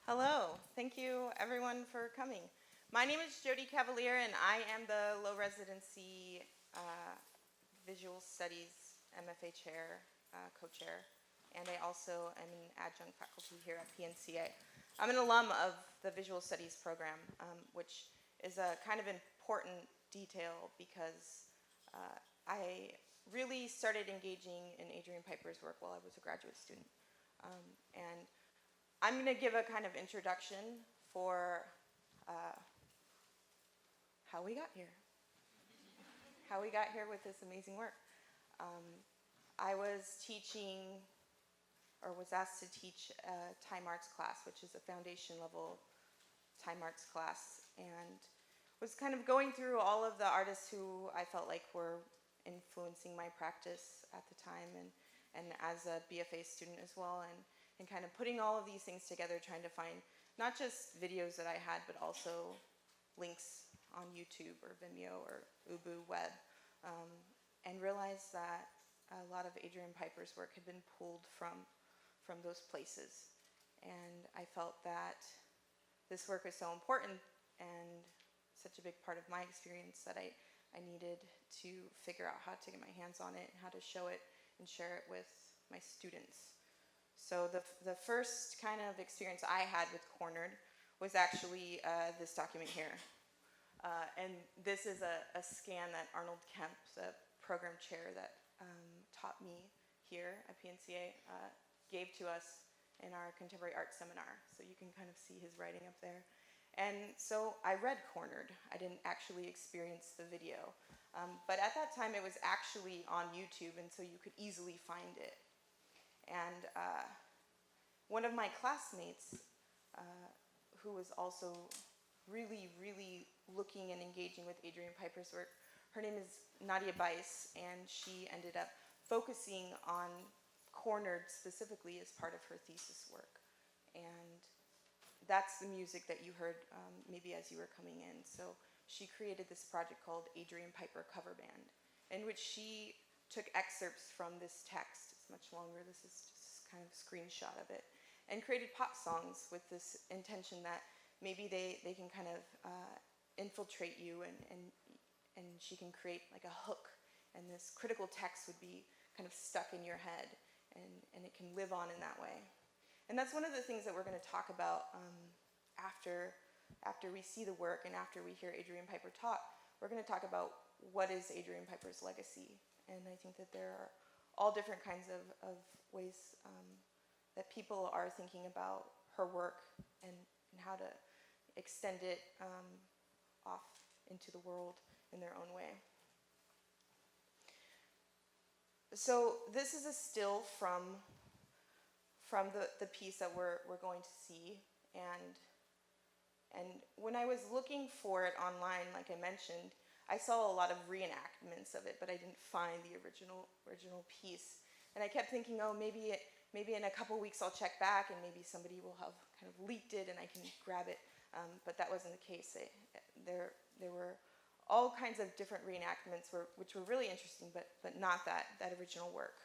Hello, thank you everyone for coming. My name is Jody Cavalier and I am the low residency Visual Studies MFA chair, co-chair, and I also am an adjunct faculty here at PNCA. I'm an alum of the Visual Studies program, which is a kind of important detail because I really started engaging in Adrian Piper's work while I was a graduate student. And I'm going to give a kind of introduction for how we got here. How we got here with this amazing work. I was teaching, or was asked to teach a time arts class, which is a foundation level time arts class, and was kind of going through all of the artists who I felt like were influencing my practice at the time, and as a BFA student as well, and kind of putting all of these things together, trying to find not just videos that I had, but also links on YouTube or Vimeo or Ubu Web, and realized that a lot of Adrian Piper's work had been pulled from those places. And I felt that this work was so important and such a big part of my experience that I needed to figure out how to get my hands on it, how to show it and share it with my students. So the first kind of experience I had with Cornered was actually this document here. And this is a scan that Arnold Kemp, the program chair that taught me here at PNCA, gave to us in our contemporary art seminar. So you can kind of see his writing up there. And so I read Cornered. I didn't actually experience the video. But at that time it was actually on YouTube, and so you could easily find it. And one of my classmates, who was also really, really looking and engaging with Adrian Piper's work, her name is Nadia Bice, and she ended up focusing on Cornered specifically as part of her thesis work. And that's the music that you heard maybe as you were coming in. So she created this project called Adrian Piper Cover Band, in which she took excerpts from this text. It's much longer. This is just kind of a screenshot of it. And created pop songs with this intention that maybe they can kind of infiltrate you, and she can create like a hook, and this critical text would be kind of stuck in your head, and it can live on in that way. And that's one of the things that we're going to talk about after we see the work and after we hear Adrian Piper talk. We're going to talk about what is Adrian Piper's legacy. And I think that there are all different kinds of ways that people are thinking about her work and how to extend it off into the world in their own way. So this is a still from the piece that we're going to see, and when I was looking for it online, like I mentioned, I saw a lot of reenactments of it, but I didn't find the original piece. And I kept thinking, oh, maybe in a couple weeks I'll check back and maybe somebody will have kind of leaked it and I can grab it. But that wasn't the case. There were all kinds of different reenactments which were really interesting, but not that original work.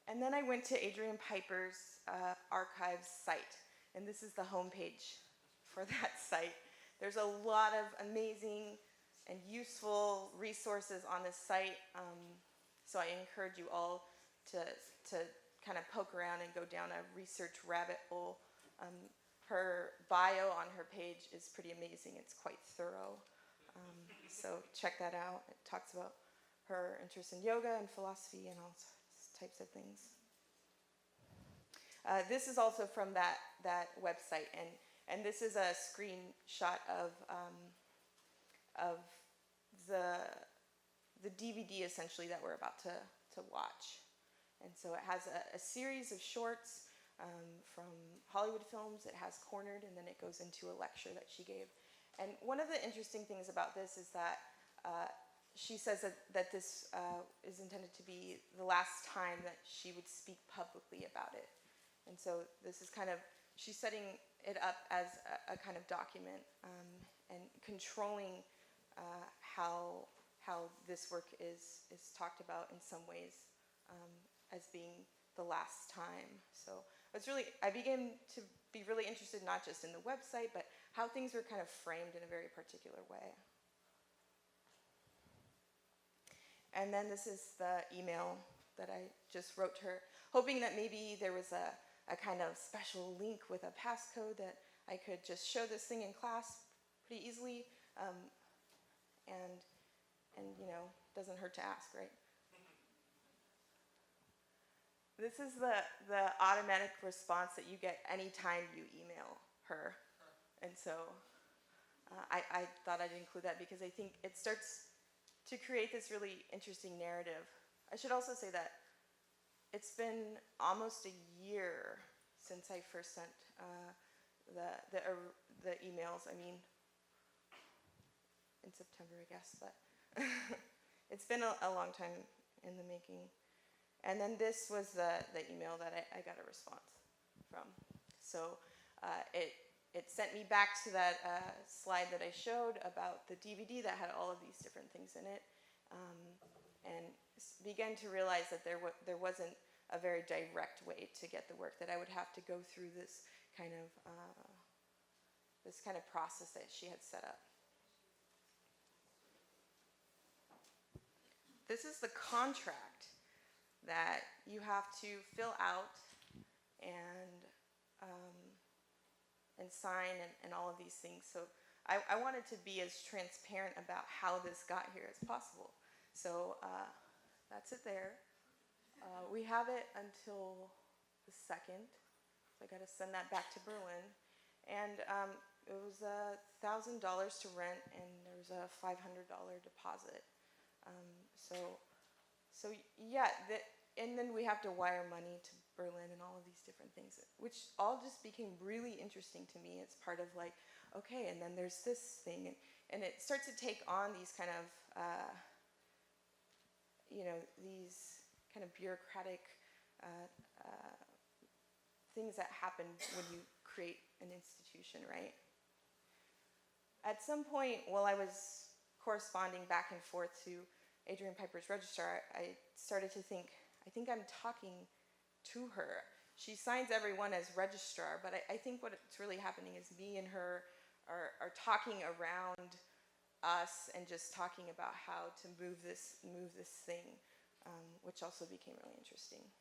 And then I went to Adrian Piper's archives site, and this is the homepage for that site. There's a lot of amazing and useful resources on this site, so I encourage you all to kind of poke around and go down a research rabbit hole. Her bio on her page is pretty amazing. It's quite thorough, so check that out. It talks about her interest in yoga and philosophy and all types of things. This is also from that website, and this is a screenshot of the DVD essentially that we're about to watch. And so it has a series of shorts from Hollywood films. It has Cornered, and then it goes into a lecture that she gave. And one of the interesting things about this is that she says that this is intended to be the last time that she would speak publicly about it. And so this is kind of, she's setting it up as a kind of document and controlling how this work is talked about in some ways as being the last time. So I began to be really interested not just in the website, but how things were kind of framed in a very particular way. And then this is the email that I just wrote to her, hoping that maybe there was a kind of special link with a passcode that I could just show this thing in class pretty easily, and you know, doesn't hurt to ask, right? This is the automatic response that you get anytime you email her. And so I thought I'd include that because I think it starts to create this really interesting narrative. I should also say that it's been almost a year since I first sent the emails. I mean, in September, I guess, but it's been a long time in the making. And then this was the email that I got a response from. So it sent me back to that slide that I showed about the DVD that had all of these different things in it, and began to realize that there wasn't a very direct way to get the work, that I would have to go through this kind of process that she had set up. This is the contract that you have to fill out and sign and all of these things. So I wanted to be as transparent about how this got here as possible. So that's it there. We have it until the 2nd. So I got to send that back to Berlin. And it was $1,000 to rent, and there was a $500 deposit. So yeah, and then we have to wire money to Berlin and all of these different things, which all just became really interesting to me. It's part of like, okay, and then there's this thing, and it starts to take on these kind of, these kind of bureaucratic things that happen when you create an institution, right? At some point, while I was corresponding back and forth to Adrian Piper's registrar, I started to think, I think I'm talking to her. She signs everyone as registrar, but I think what's really happening is me and her are talking around us and just talking about how to move this thing, which also became really interesting.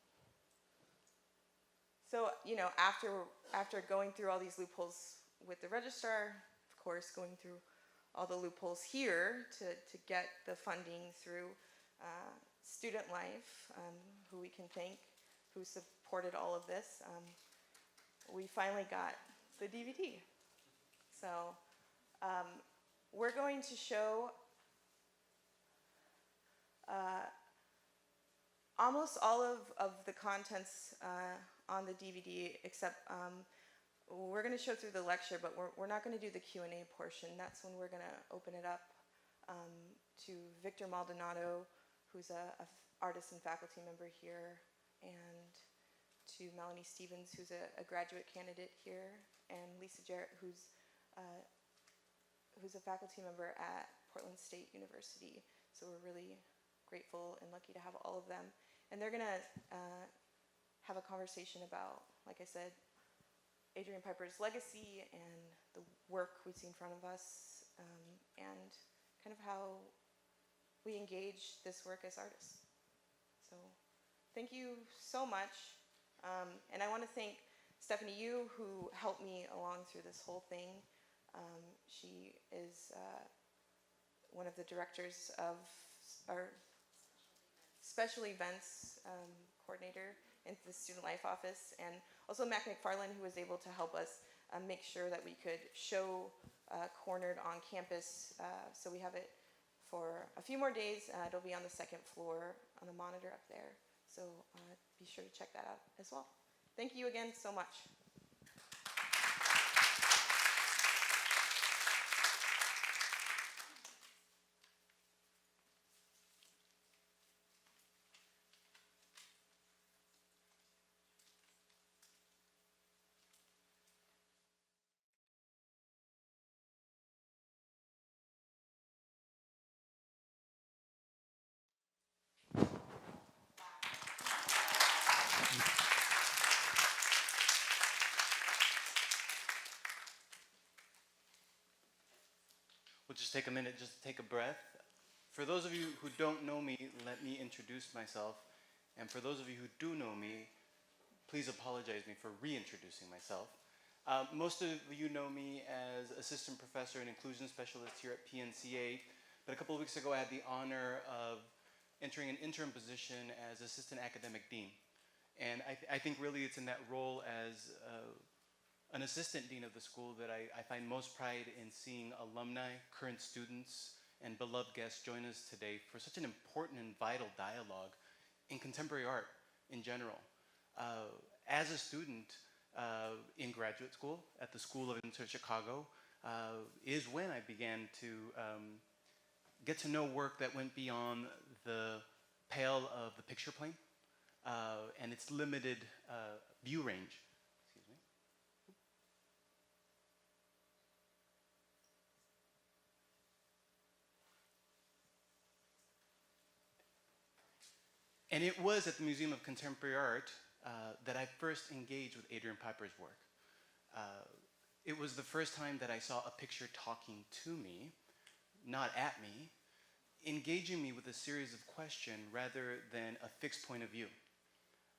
So, after going through all these loopholes with the registrar, of course, going through all the loopholes here to get the funding through Student Life, who we can thank, who supported all of this, we finally got the DVD. So we're going to show almost all of the contents on the DVD, except we're going to show through the lecture, but we're not going to do the Q&A portion. That's when we're going to open it up to Victor Maldonado, who's a artist and faculty member here, and to Melanie Stevens, who's a graduate candidate here, and Lisa Jarrett, who's a faculty member at Portland State University. So we're really grateful and lucky to have all of them. And they're going to have a conversation about, like I said, Adrian Piper's legacy and the work we see in front of us, and kind of how we engage this work as artists. So thank you so much. And I want to thank Stephanie Yu, who helped me along through this whole thing. She is one of the directors of our special events coordinator in the Student Life office, and also Mac McFarland, who was able to help us make sure that we could show Cornered on campus. So we have it for a few more days. It'll be on the 2nd floor on the monitor up there. So be sure to check that out as well. Thank you again so much. We'll just take a minute, just take a breath. For those of you who don't know me, let me introduce myself. And for those of you who do know me, please apologize me for reintroducing myself. Most of you know me as assistant professor and inclusion specialist here at PNCA, but a couple of weeks ago I had the honor of entering an interim position as assistant academic dean. And I think really it's in that role as an assistant dean of the school that I find most pride in seeing alumni, current students, and beloved guests join us today for such an important and vital dialogue in contemporary art in general. As a student in graduate school at the School of Inter Chicago is when I began to get to know work that went beyond the pale of the picture plane and its limited view range. Excuse me. And it was at the Museum of Contemporary Art that I first engaged with Adrian Piper's work. It was the first time that I saw a picture talking to me, not at me, engaging me with a series of questions rather than a fixed point of view.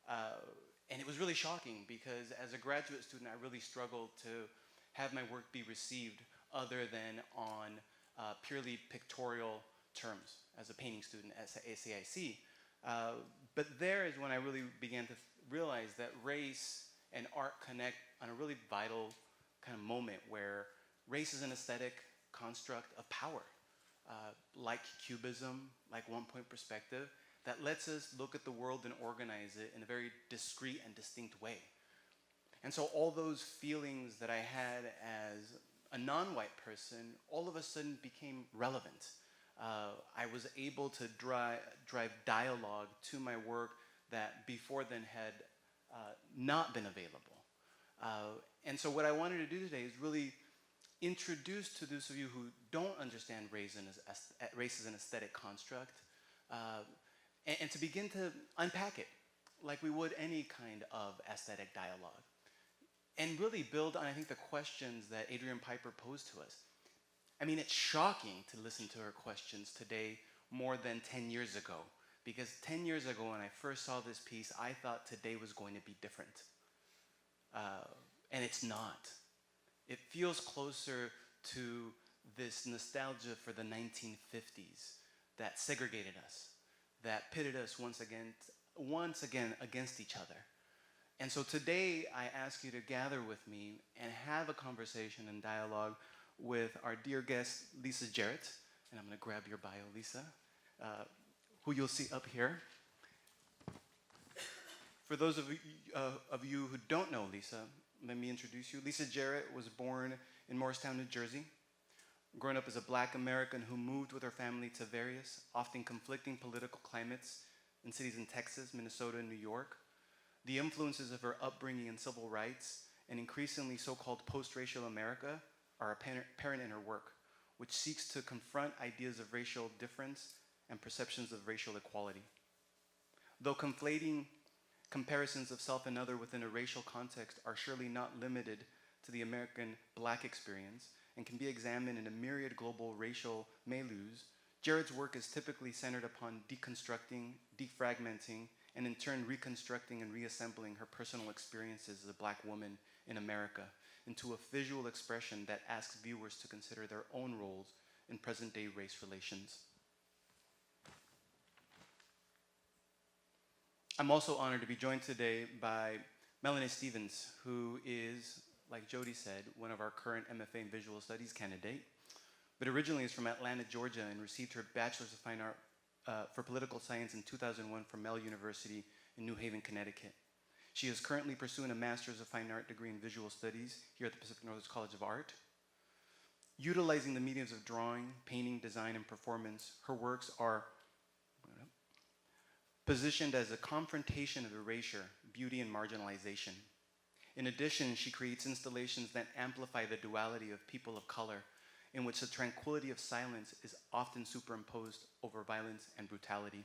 And it was really shocking because as a graduate student, I really struggled to have my work be received other than on purely pictorial terms as a painting student at SAIC. But there is when I really began to realize that race and art connect on a really vital kind of moment where race is an aesthetic construct of power, like cubism, like one-point perspective, that lets us look at the world and organize it in a very discrete and distinct way. And so all those feelings that I had as a non-white person all of a sudden became relevant. I was able to drive dialogue to my work that before then had not been available. And so what I wanted to do today is really introduce to those of you who don't understand race as an aesthetic construct, and to begin to unpack it like we would any kind of aesthetic dialogue. And really build on, I think, the questions that Adrian Piper posed to us. I mean, it's shocking to listen to her questions today more than 10 years ago. Because 10 years ago when I first saw this piece, I thought today was going to be different. And it's not. It feels closer to this nostalgia for the 1950s that segregated us, that pitted us once again against each other. And so today I ask you to gather with me and have a conversation and dialogue with our dear guest, Lisa Jarrett. And I'm going to grab your bio, Lisa, who you'll see up here. For those of you who don't know Lisa, let me introduce you. Lisa Jarrett was born in Morristown, New Jersey, growing up as a Black American who moved with her family to various, often conflicting political climates in cities in Texas, Minnesota, and New York. The influences of her upbringing in civil rights and increasingly so-called post-racial America are apparent in her work, which seeks to confront ideas of racial difference and perceptions of racial equality. Though conflating comparisons of self and other within a racial context are surely not limited to the American Black experience and can be examined in a myriad global racial milieus, Jarrett's work is typically centered upon deconstructing, defragmenting, and in turn reconstructing and reassembling her personal experiences as a Black woman in America into a visual expression that asks viewers to consider their own roles in present-day race relations. I'm also honored to be joined today by Melanie Stevens, who is, like Jody said, one of our current MFA in Visual Studies candidate, but originally is from Atlanta, Georgia, and received her Bachelor's of Fine Art for Political Science in 2001 from Mel University in New Haven, Connecticut. She is currently pursuing a Master's of Fine Art degree in Visual Studies here at the Pacific Northwest College of Art. Utilizing the mediums of drawing, painting, design, and performance, her works are positioned as a confrontation of erasure, beauty, and marginalization. In addition, she creates installations that amplify the duality of people of color, in which the tranquility of silence is often superimposed over violence and brutality.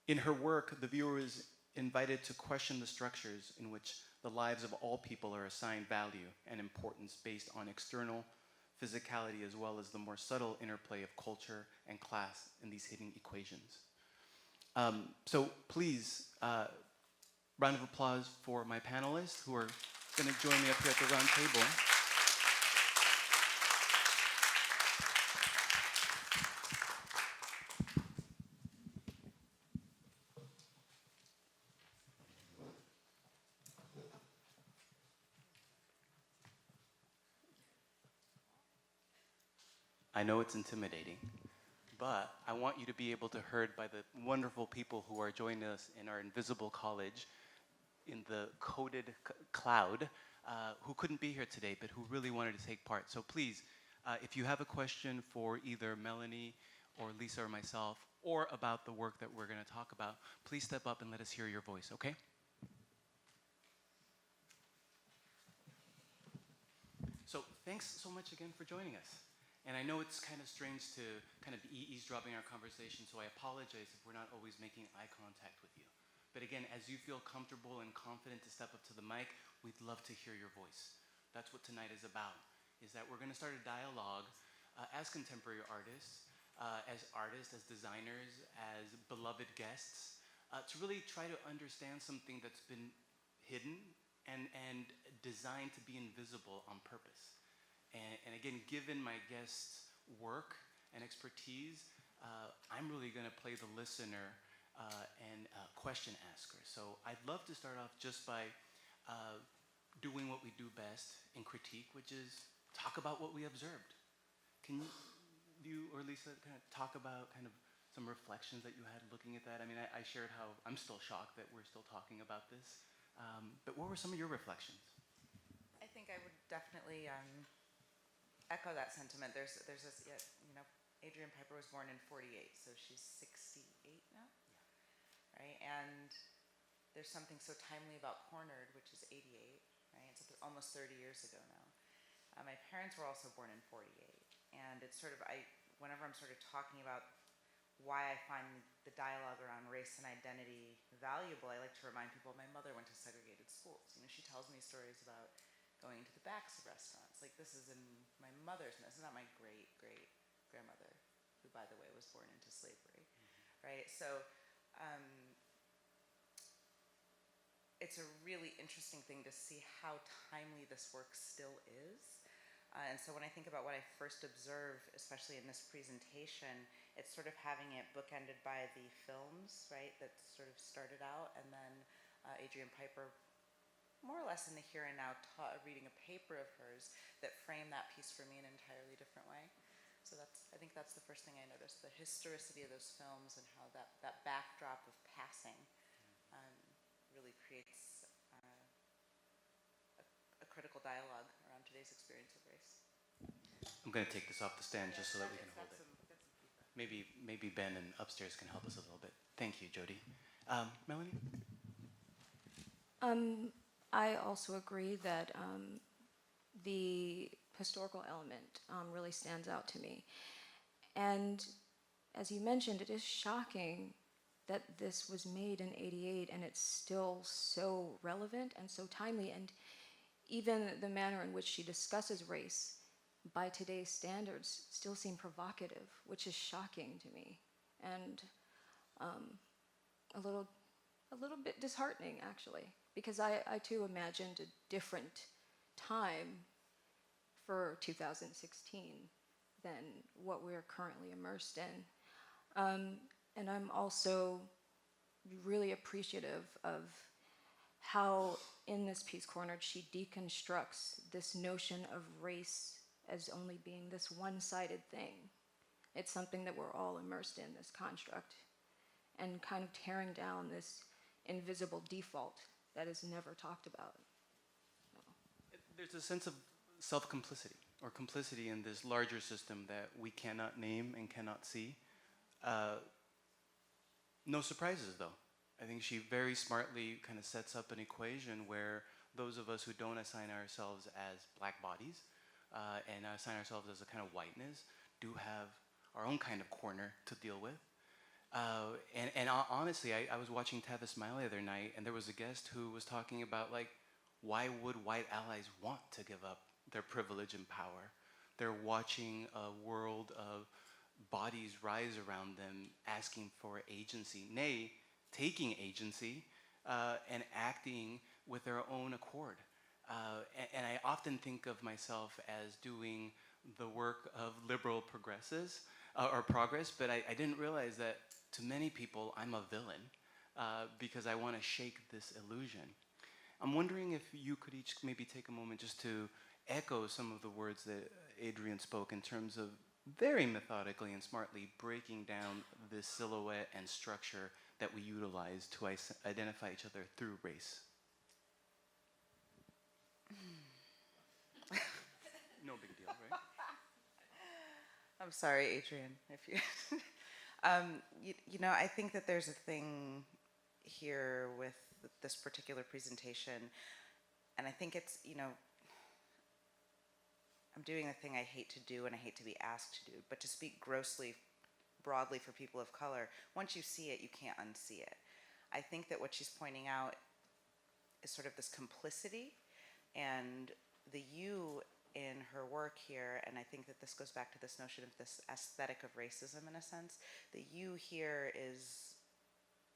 In her work, the viewer is invited to question the structures in which the lives of all people are assigned value and importance based on external physicality as well as the more subtle interplay of culture and class in these hidden equations. So please, round of applause for my panelists who are going to join me up here at the round table. I know it's intimidating, but I want you to be able to be heard by the wonderful people who are joining us in our invisible college in the coded cloud, who couldn't be here today, but who really wanted to take part. So please, if you have a question for either Melanie or Lisa or myself, or about the work that we're going to talk about, please step up and let us hear your voice, okay? So thanks so much again for joining us. And I know it's kind of strange to kind of be eavesdropping our conversation, so I apologize if we're not always making eye contact with you. But again, as you feel comfortable and confident to step up to the mic, we'd love to hear your voice. That's what tonight is about, is that we're going to start a dialogue as contemporary artists, as designers, as beloved guests, to really try to understand something that's been hidden and designed to be invisible on purpose. And again, given my guest's work and expertise, I'm really going to play the listener and question asker. So I'd love to start off just by doing what we do best in critique, which is talk about what we observed. Can you or Lisa kind of talk about kind of some reflections that you had looking at that? I mean, I shared how I'm still shocked that we're still talking about this. But what were some of your reflections? I think I would definitely echo that sentiment. There's this, Adrian Piper was born in 48, so she's 68 now, yeah. Right? And there's something so timely about Cornered, which is 88, right? It's almost 30 years ago now. My parents were also born in 48, and it's sort of, whenever I'm sort of talking about why I find the dialogue around race and identity valuable, I like to remind people my mother went to segregated schools. She tells me stories about going into the backs of restaurants. Like, this is in my mother's, this is not my great-great-grandmother, who, by the way, was born into slavery, right? So it's a really interesting thing to see how timely this work still is. And so when I think about what I first observed, especially in this presentation, it's sort of having it bookended by the films, right, that sort of started out, and then Adrian Piper, more or less in the here and now, reading a paper of hers that framed that piece for me in an entirely different way. So I think that's the first thing I noticed, the historicity of those films and how that backdrop of passing really creates a critical dialogue around today's experience of race. I'm going to take this off the stand just so that we can hold it. Maybe Ben and upstairs can help us a little bit. Thank you, Jody. Melanie? I also agree that the historical element really stands out to me. And as you mentioned, it is shocking that this was made in '88 and it's still so relevant and so timely. And even the manner in which she discusses race by today's standards still seem provocative, which is shocking to me. And a little bit disheartening, actually, because I too imagined a different time for 2016 than what we're currently immersed in. And I'm also really appreciative of how in this piece, Cornered, she deconstructs this notion of race as only being this one-sided thing. It's something that we're all immersed in, this construct, and kind of tearing down this invisible default that is never talked about. So. There's a sense of self-complicity, or complicity in this larger system that we cannot name and cannot see. No surprises, though. I think she very smartly kind of sets up an equation where those of us who don't assign ourselves as black bodies and assign ourselves as a kind of whiteness do have our own kind of corner to deal with. And honestly, I was watching Tavis Smile the other night, and there was a guest who was talking about, like, why would white allies want to give up their privilege and power They're watching a world of bodies rise around them, asking for agency, nay, taking agency and acting with their own accord. And I often think of myself as doing the work of liberal progresses or progress, but I didn't realize that to many people I'm a villain because I want to shake this illusion. I'm wondering if you could each maybe take a moment just to echo some of the words that Adrian spoke in terms of very methodically and smartly breaking down this silhouette and structure that we utilize to identify each other through race. No big deal, right? I'm sorry, Adrian, if you, you know, I think that there's a thing here with this particular presentation, and I think it's, you know, I'm doing the thing I hate to do and I hate to be asked to do, but to speak grossly, broadly for people of color, once you see it, you can't unsee it. I think that what she's pointing out is sort of this complicity, and the you in her work here, and I think that this goes back to this notion of this aesthetic of racism in a sense. The you here is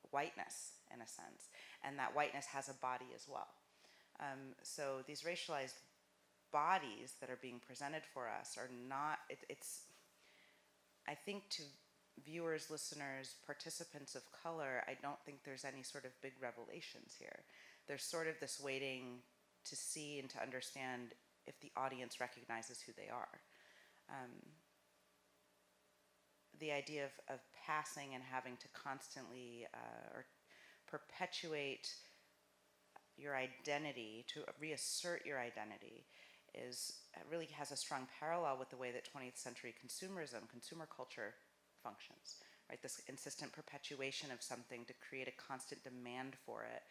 whiteness in a sense, and that whiteness has a body as well. So these racialized bodies that are being presented for us are not, it's, I think to viewers, listeners, participants of color, I don't think there's any sort of big revelations here. There's sort of this waiting to see and to understand if the audience recognizes who they are. The idea of passing and having to constantly or perpetuate your identity, to reassert your identity, is really has a strong parallel with the way that 20th century consumerism, consumer culture functions, right? This insistent perpetuation of something to create a constant demand for it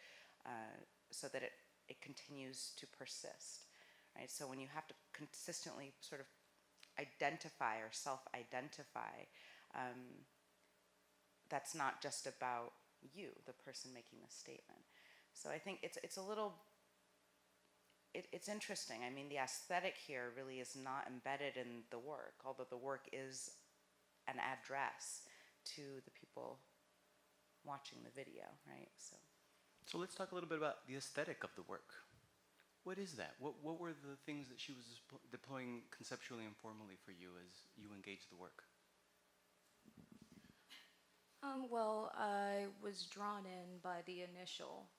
so that it continues to persist, right? So when you have to consistently sort of identify or self-identify, that's not just about you, the person making the statement. So I think it's a little, it's interesting. I mean, the aesthetic here really is not embedded in the work, although the work is an address to the people watching the video, right? So let's talk a little bit about the aesthetic of the work. What is that? What were the things that she was deploying conceptually and formally for you as you engaged the work? Well, I was drawn in by the initial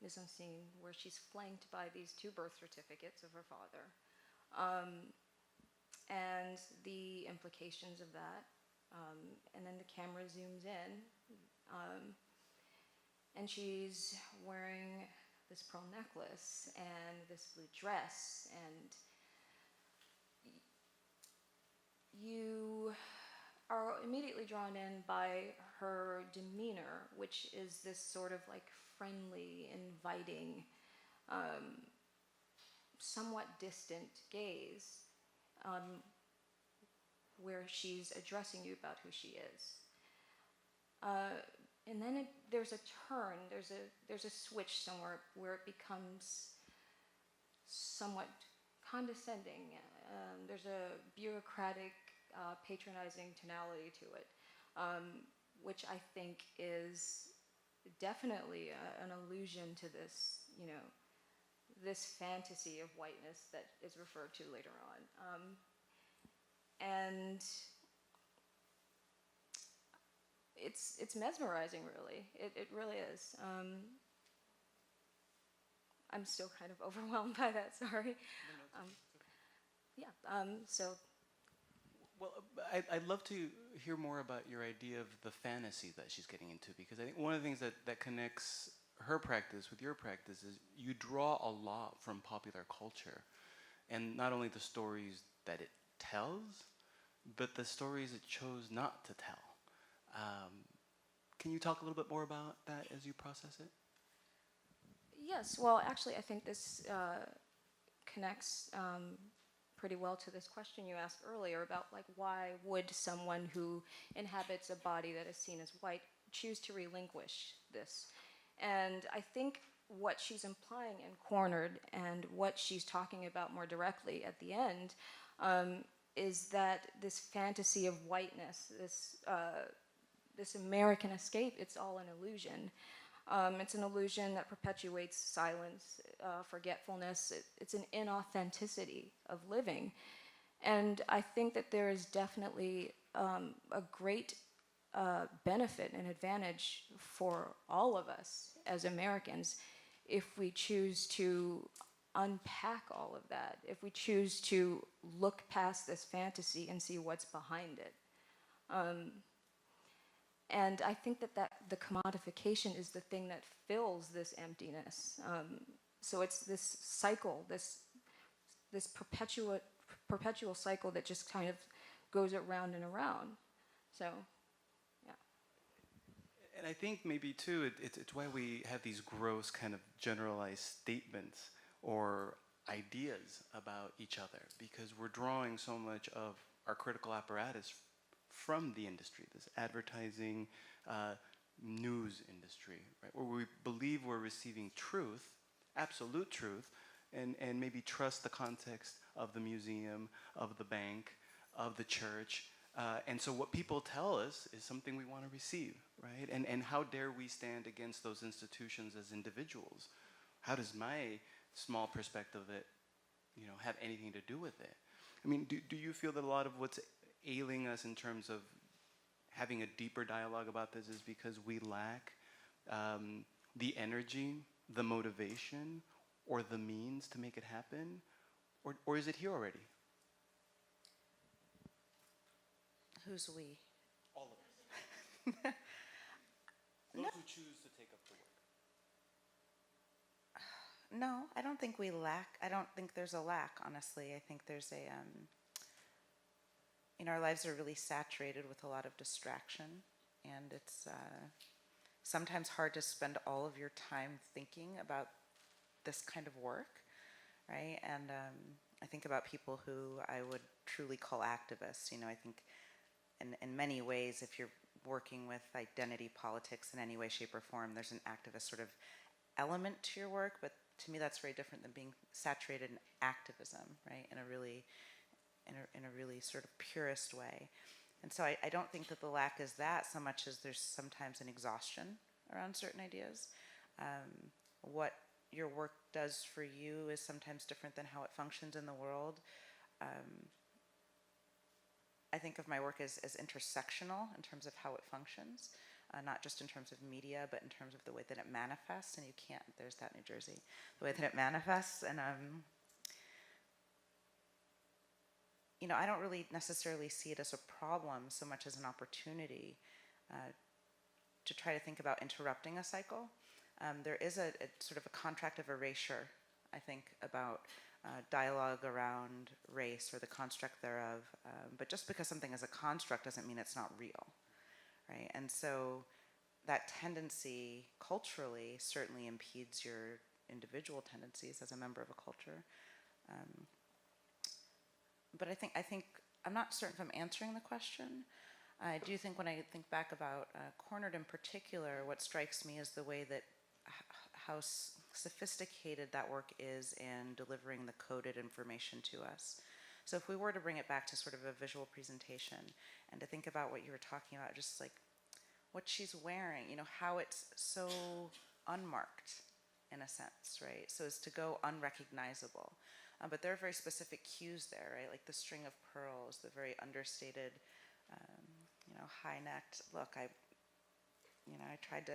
mise-en-scene where she's flanked by these two birth certificates of her father, and the implications of that. And then the camera zooms in, and she's wearing this pearl necklace and this blue dress, and you are immediately drawn in by her demeanor, which is this sort of like friendly, inviting, somewhat distant gaze, where she's addressing you about who she is. And then there's a turn, there's a switch somewhere where it becomes somewhat condescending. There's a bureaucratic, patronizing tonality to it, which I think is definitely an allusion to this, you know, this fantasy of whiteness that is referred to later on. And it's mesmerizing, really. It really is. I'm still kind of overwhelmed by that, sorry. So. Well, I'd love to hear more about your idea of the fantasy that she's getting into, because I think one of the things that connects her practice with your practice is you draw a lot from popular culture, and not only the stories that it tells, but the stories it chose not to tell. Can you talk a little bit more about that as you process it? Yes, well, actually, I think this connects pretty well to this question you asked earlier about, like, why would someone who inhabits a body that is seen as white choose to relinquish this? And I think what she's implying in Cornered and what she's talking about more directly at the end is that this fantasy of whiteness, this American escape, it's all an illusion. It's an illusion that perpetuates silence, forgetfulness. It's an inauthenticity of living. And I think that there is definitely a great benefit and advantage for all of us as Americans if we choose to unpack all of that, if we choose to look past this fantasy and see what's behind it. And I think that the commodification is the thing that fills this emptiness. So it's this cycle, this perpetual cycle that just kind of goes around and around. So, yeah. And I think maybe too, it's why we have these gross kind of generalized statements or ideas about each other, because we're drawing so much of our critical apparatus from the industry, this advertising, news industry, right, where we believe we're receiving truth, absolute truth, and maybe trust the context of the museum, of the bank, of the church. And so what people tell us is something we want to receive, right? And how dare we stand against those institutions as individuals? How does my small perspective of it, have anything to do with it? I mean, do you feel that a lot of what's ailing us in terms of having a deeper dialogue about this is because we lack the energy, the motivation, or the means to make it happen? Or is it here already? Who's we? All of us. Those who choose to take up the work. No, I don't think we lack. I don't think there's a lack, honestly. I think there's our lives are really saturated with a lot of distraction, and it's sometimes hard to spend all of your time thinking about this kind of work, right? And I think about people who I would truly call activists. I think in many ways, if you're working with identity politics in any way, shape, or form, there's an activist sort of element to your work, but to me that's very different than being saturated in activism, right? In a really sort of purist way. And so I don't think that the lack is that so much as there's sometimes an exhaustion around certain ideas. What your work does for you is sometimes different than how it functions in the world. I think of my work as intersectional in terms of how it functions, not just in terms of media, but in terms of the way that it manifests. And there's that New Jersey, the way that it manifests. And I don't really necessarily see it as a problem so much as an opportunity to try to think about interrupting a cycle. There is a sort of a contract of erasure, I think, about dialogue around race or the construct thereof. But just because something is a construct doesn't mean it's not real, right? And so that tendency culturally certainly impedes your individual tendencies as a member of a culture. But I think I'm not certain if I'm answering the question. I do think when I think back about Cornered in particular, what strikes me is the way that how sophisticated that work is in delivering the coded information to us. So if we were to bring it back to sort of a visual presentation and to think about what you were talking about, just like what she's wearing, how it's so unmarked in a sense, right? So as to go unrecognizable. But there are very specific cues there, right? Like the string of pearls, the very understated, high-necked look. I tried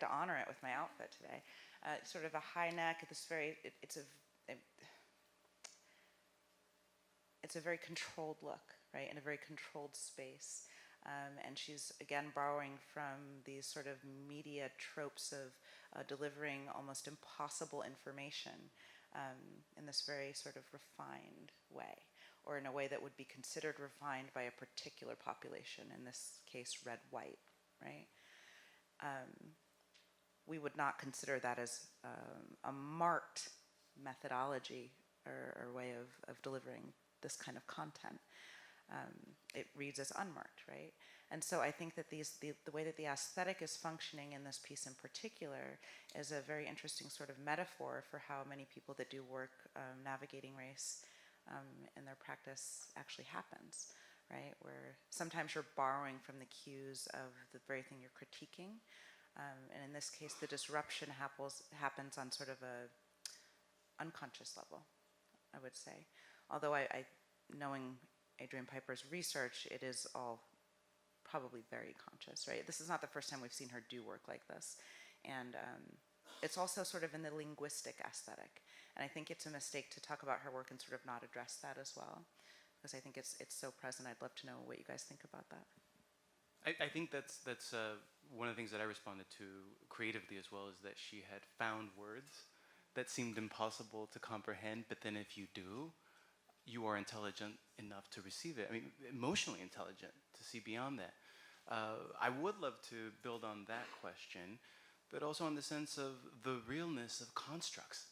to honor it with my outfit today. Sort of a high neck. It's a very controlled look, right? In a very controlled space. And she's again borrowing from these sort of media tropes of delivering almost impossible information. In this very sort of refined way, or in a way that would be considered refined by a particular population, in this case, red-white, right? We would not consider that as a marked methodology or way of delivering this kind of content. It reads as unmarked, right? And so I think that the way that the aesthetic is functioning in this piece in particular is a very interesting sort of metaphor for how many people that do work navigating race in their practice actually happens, right? Where sometimes you're borrowing from the cues of the very thing you're critiquing. And in this case, the disruption happens on sort of a unconscious level, I would say. Although knowing Adrian Piper's research, it is all probably very conscious, right? This is not the first time we've seen her do work like this. And it's also sort of in the linguistic aesthetic. And I think it's a mistake to talk about her work and sort of not address that as well, because I think it's so present. I'd love to know what you guys think about that. I think that's one of the things that I responded to creatively as well, is that she had found words that seemed impossible to comprehend, but then if you do, you are intelligent enough to receive it. I mean, emotionally intelligent to see beyond that. I would love to build on that question, but also on the sense of the realness of constructs,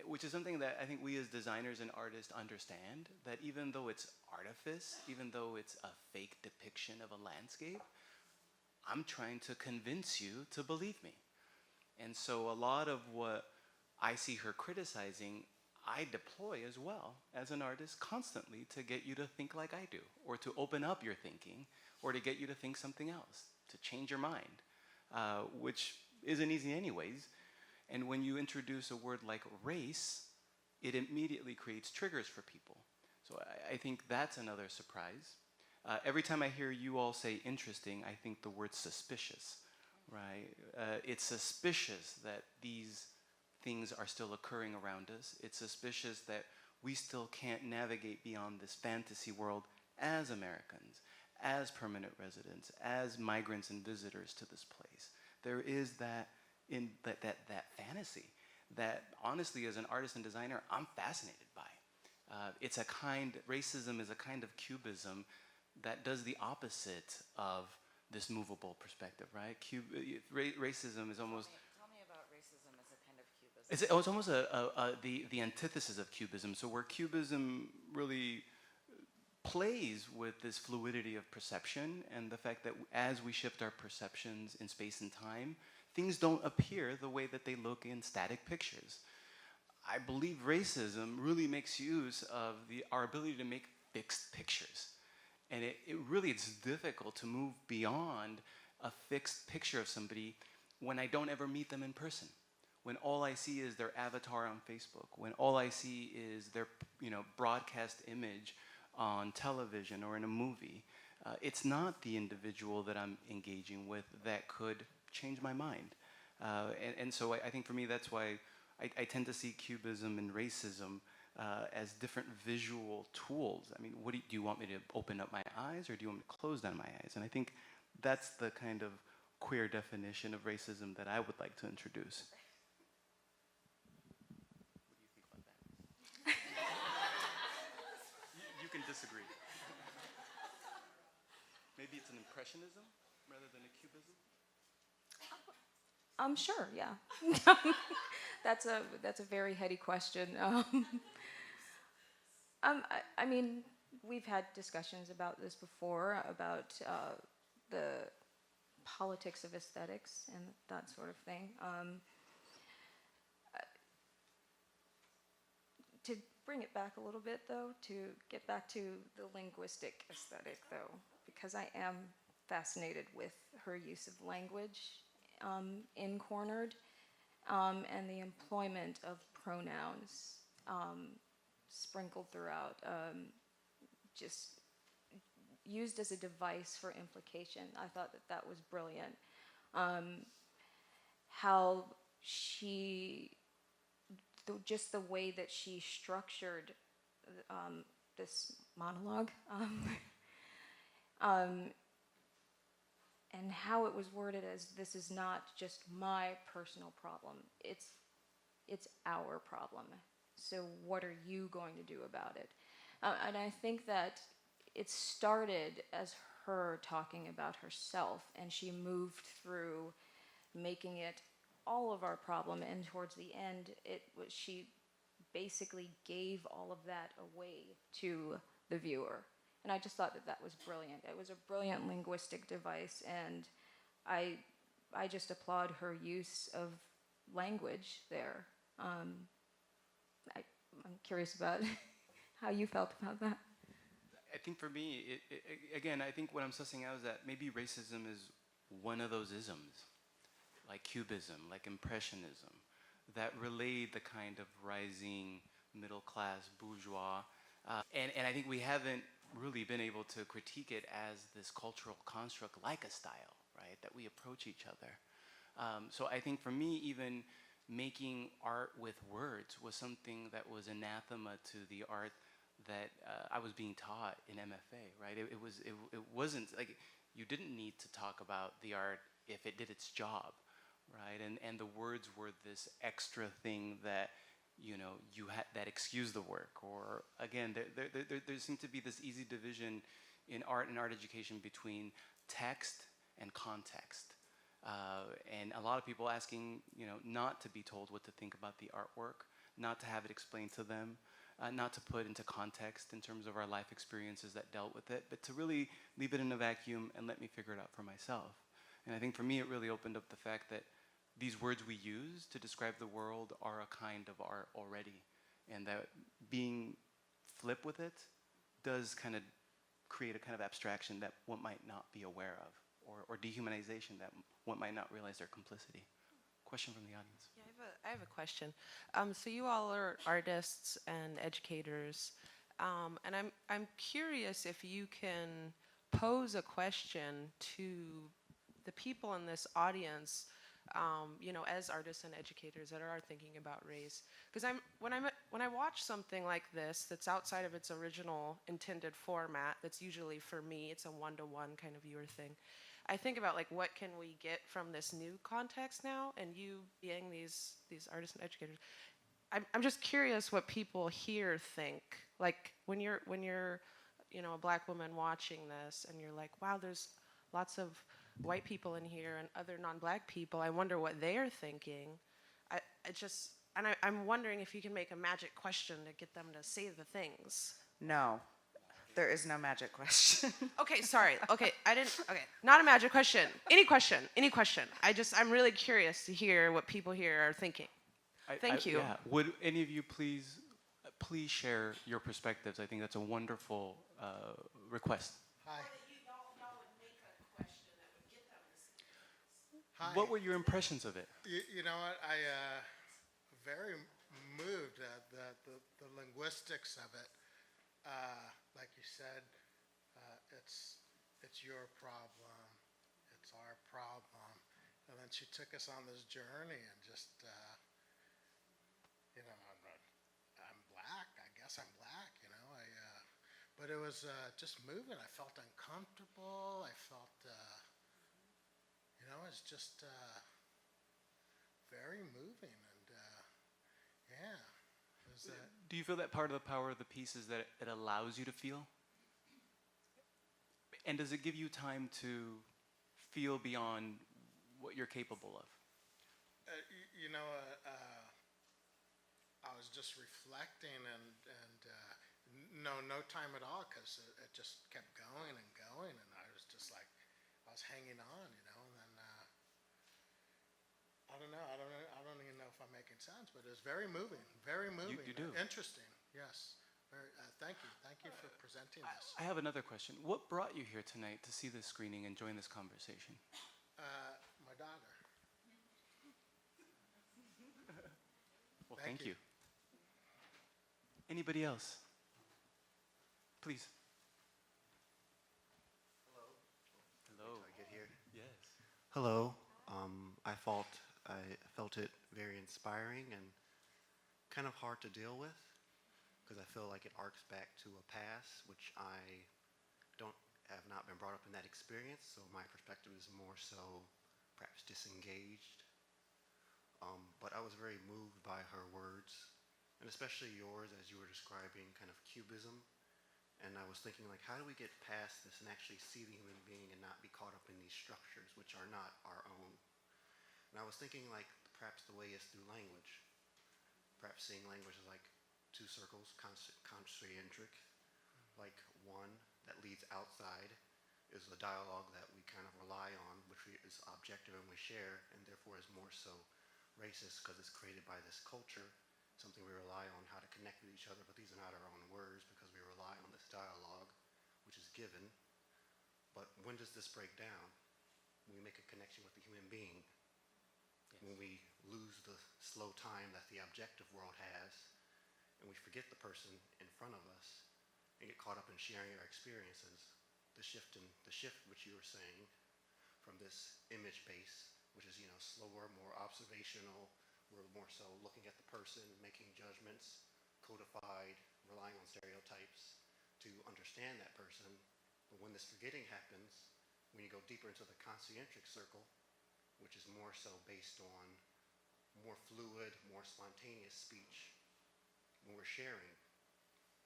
which is something that I think we as designers and artists understand, that even though it's artifice, even though it's a fake depiction of a landscape, I'm trying to convince you to believe me. And so a lot of what I see her criticizing, I deploy as well as an artist constantly to get you to think like I do, or to open up your thinking, or to get you to think something else, to change your mind, which isn't easy anyways. And when you introduce a word like race, it immediately creates triggers for people. So I think that's another surprise. Every time I hear you all say interesting, I think the word suspicious, right? It's suspicious that these things are still occurring around us. It's suspicious that we still can't navigate beyond this fantasy world as Americans, as permanent residents, as migrants and visitors to this place. There is that fantasy that honestly, as an artist and designer, I'm fascinated by. Racism is a kind of cubism that does the opposite of this movable perspective, right? Racism is almost... Tell me about racism as a kind of cubism. It's almost the antithesis of cubism. So where cubism really plays with this fluidity of perception and the fact that as we shift our perceptions in space and time, things don't appear the way that they look in static pictures. I believe racism really makes use of our ability to make fixed pictures. And it's difficult to move beyond a fixed picture of somebody when I don't ever meet them in person. When all I see is their avatar on Facebook, when all I see is their broadcast image on television or in a movie, it's not the individual that I'm engaging with that could change my mind. And so I think for me, that's why I tend to see cubism and racism as different visual tools. I mean, do you want me to open up my eyes, or do you want me to close down my eyes? And I think that's the kind of queer definition of racism that I would like to introduce. What do you think about that? You can disagree. Maybe it's an impressionism rather than a cubism? Sure, yeah. That's a very heady question. I mean, we've had discussions about this before, about the politics of aesthetics and that sort of thing. To bring it back a little bit, though, to get back to the linguistic aesthetic, though, because I am fascinated with her use of language in Cornered, and the employment of pronouns sprinkled throughout, just used as a device for implication. I thought that was brilliant. How just the way that she structured this monologue, and how it was worded as, this is not just my personal problem, it's our problem. So what are you going to do about it? And I think that it started as her talking about herself, and she moved through making it all of our problem, and towards the end, she basically gave all of that away to the viewer. And I just thought that was brilliant. It was a brilliant linguistic device, and I just applaud her use of language there. I'm curious about how you felt about that. I think for me, again, I think what I'm sussing out is that maybe racism is one of those isms, like Cubism, like Impressionism, that relayed the kind of rising middle class bourgeois. And I think we haven't really been able to critique it as this cultural construct like a style, right? That we approach each other. So I think for me, even making art with words was something that was anathema to the art that I was being taught in MFA, right? It wasn't like you didn't need to talk about the art if it did its job, right? And the words were this extra thing that you had that excused the work. Or again, there seemed to be this easy division in art and art education between text and context. And a lot of people asking, not to be told what to think about the artwork, not to have it explained to them, not to put into context in terms of our life experiences that dealt with it, but to really leave it in a vacuum and let me figure it out for myself. And I think for me, it really opened up the fact that these words we use to describe the world are a kind of art already, and that being flip with it does kind of create a kind of abstraction that one might not be aware of, or dehumanization that one might not realize their complicity. Question from the audience. Yeah, I have a question. So you all are artists and educators, and I'm curious if you can pose a question to the people in this audience, as artists and educators that are thinking about race. Because when I watch something like this that's outside of its original intended format, that's usually for me, it's a one-to-one kind of viewer thing. I think about like what can we get from this new context now, and you being these artists and educators, I'm just curious what people here think. Like when you're a black woman watching this, and you're like, wow, there's lots of white people in here and other non-black people. I wonder what they're thinking. I'm wondering if you can make a magic question to get them to say the things. No, there is no magic question. Okay, sorry. Okay, not a magic question. Any question. I'm really curious to hear what people here are thinking. Thank you. Yeah. Would any of you please share your perspectives? I think that's a wonderful request. Hi. Hi. What were your impressions of it? You know what? I very moved at the linguistics of it. Like you said, it's your problem, it's our problem, and then she took us on this journey and just I'm black. I guess I'm black. But it was just moving. I felt uncomfortable. I felt it's just very moving, and yeah. Do you feel that part of the power of the piece is that it allows you to feel? And does it give you time to feel beyond what you're capable of? I was just reflecting, and no time at all, because it just kept going, and I was just like, I was hanging on, and then I don't know. I don't even know if I'm making sense, but it's very moving. Very moving. You do. Interesting. Yes. Thank you. Thank you for presenting this. I have another question. What brought you here tonight to see this screening and join this conversation? My daughter. Well, Thank thank you. you. Anybody else? Please. Hello. I get here. Yes. Hello. I felt it very inspiring and kind of hard to deal with, because I feel like it arcs back to a past which I have not been brought up in that experience, so my perspective is more so perhaps disengaged. But I was very moved by her words, and especially yours as you were describing kind of Cubism. And I was thinking, like, how do we get past this and actually see the human being and not be caught up in these structures which are not our own? And I was thinking, like, perhaps the way is through language. Perhaps seeing language as like two circles, concentric, like one that leads outside is a dialogue that we kind of rely on, which is objective and we share, and therefore is more so racist because it's created by this culture, something we rely on how to connect with each other, but these are not our own words because we rely on this dialogue, which is given. But when does this break down? When we make a connection with the human being, when we lose the slow time that the objective world has, and we forget the person in front of us and get caught up in sharing our experiences, the shift which you were saying, from this image base, which is, slower, more observational, we're more so looking at the person, making judgments, codified, relying on stereotypes to understand that person. But when this forgetting happens, when you go deeper into the concentric circle, which is more so based on more fluid, more spontaneous speech, when we're sharing,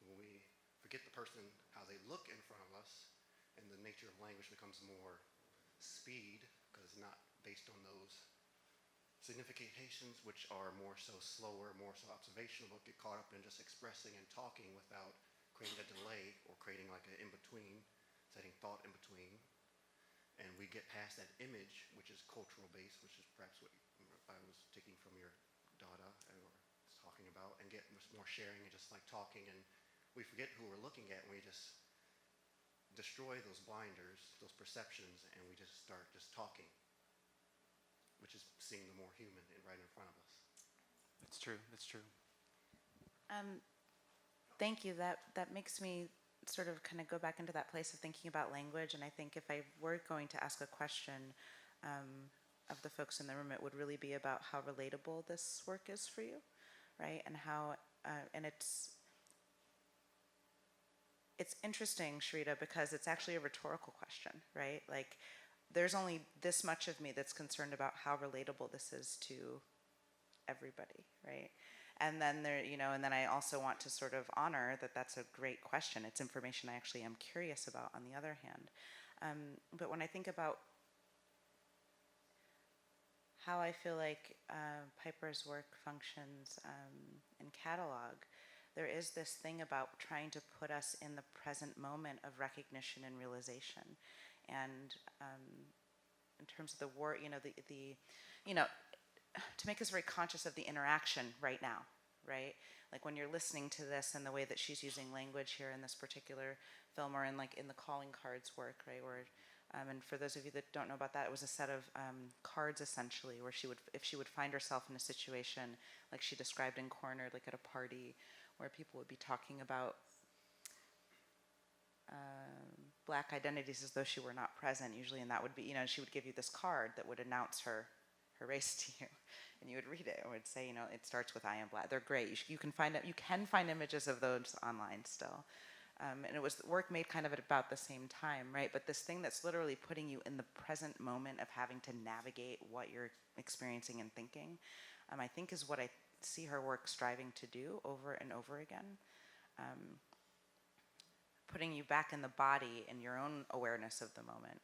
when we forget the person, how they look in front of us, and the nature of language becomes more speed, because it's not based on those significations, which are more so slower, more so observational, but get caught up in just expressing and talking without creating a delay or creating like an in-between, setting thought in between. And we get past that image, which is cultural based, which is perhaps what I was taking from your data or talking about, and get more sharing and just like talking, and we forget who we're looking at, and we just destroy those blinders, those perceptions, and we just start just talking, which is seeing the more human right in front of us. That's true. That's true. Thank you. That makes me sort of kind of go back into that place of thinking about language. And I think if I were going to ask a question of the folks in the room, it would really be about how relatable this work is for you, right? And how, and it's interesting, Sharita, because it's actually a rhetorical question, right? Like, there's only this much of me that's concerned about how relatable this is to everybody, right? And then and then I also want to sort of honor that that's a great question. It's information I actually am curious about on the other hand. But when I think about how I feel like Piper's work functions in catalog, there is this thing about trying to put us in the present moment of recognition and realization. And in terms of the word, to make us very conscious of the interaction right now, right? Like when you're listening to this and the way that she's using language here in this particular film, or in the calling cards work, right? Where, and for those of you that don't know about that, it was a set of cards essentially, where if she would find herself in a situation like she described in Corner, like at a party, where people would be talking about black identities as though she were not present, usually, and that would be, she would give you this card that would announce her race to you, and you would read it. It would say, it starts with "I am black." They're great. You can find images of those online still, and it was work made kind of at about the same time, right? But this thing that's literally putting you in the present moment of having to navigate what you're experiencing and thinking, I think is what I see her work striving to do over and over again. Putting you back in the body in your own awareness of the moment.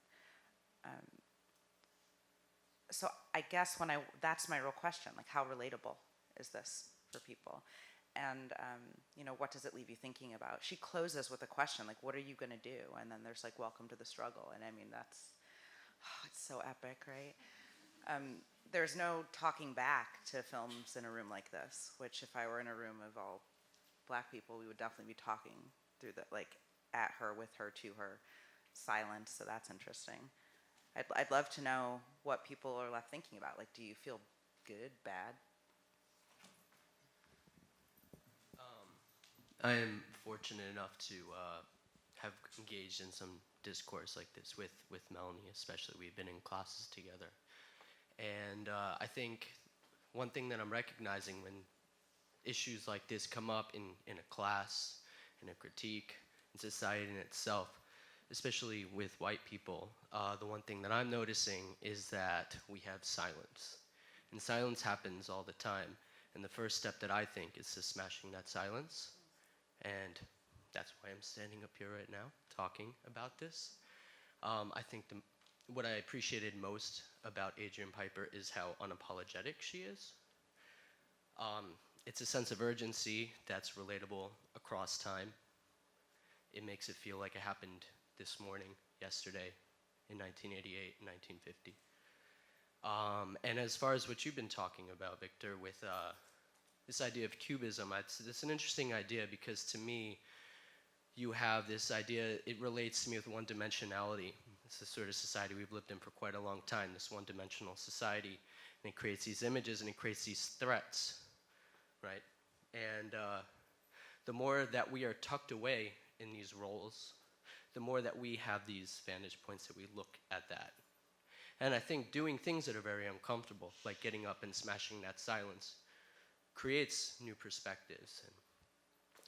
So I guess that's my real question, like how relatable is this for people? And, what does it leave you thinking about? She closes with a question, like, what are you gonna do? And then there's like, welcome to the struggle. And I mean, it's so epic, right? There's no talking back to films in a room like this, which if I were in a room of all black people, we would definitely be talking through at her, with her, to her, silent. So that's interesting. I'd love to know what people are left thinking about. Like, do you feel good, bad? I am fortunate enough to have engaged in some discourse like this with Melanie, especially. We've been in classes together. And I think one thing that I'm recognizing when issues like this come up in a class, in a critique, in society in itself, especially with white people, the one thing that I'm noticing is that we have silence. And silence happens all the time. And the first step that I think is to smashing that silence. And that's why I'm standing up here right now, talking about this. I think what I appreciated most about Adrian Piper is how unapologetic she is. It's a sense of urgency that's relatable across time. It makes it feel like it happened this morning, yesterday, in 1988, 1950. And as far as what you've been talking about, Victor, with this idea of cubism, it's an interesting idea because to me, you have this idea, it relates to me with one-dimensionality. It's the sort of society we've lived in for quite a long time, this one-dimensional society. And it creates these images and it creates these threats, right? And the more that we are tucked away in these roles, the more that we have these vantage points that we look at that. And I think doing things that are very uncomfortable, like getting up and smashing that silence, creates new perspectives. And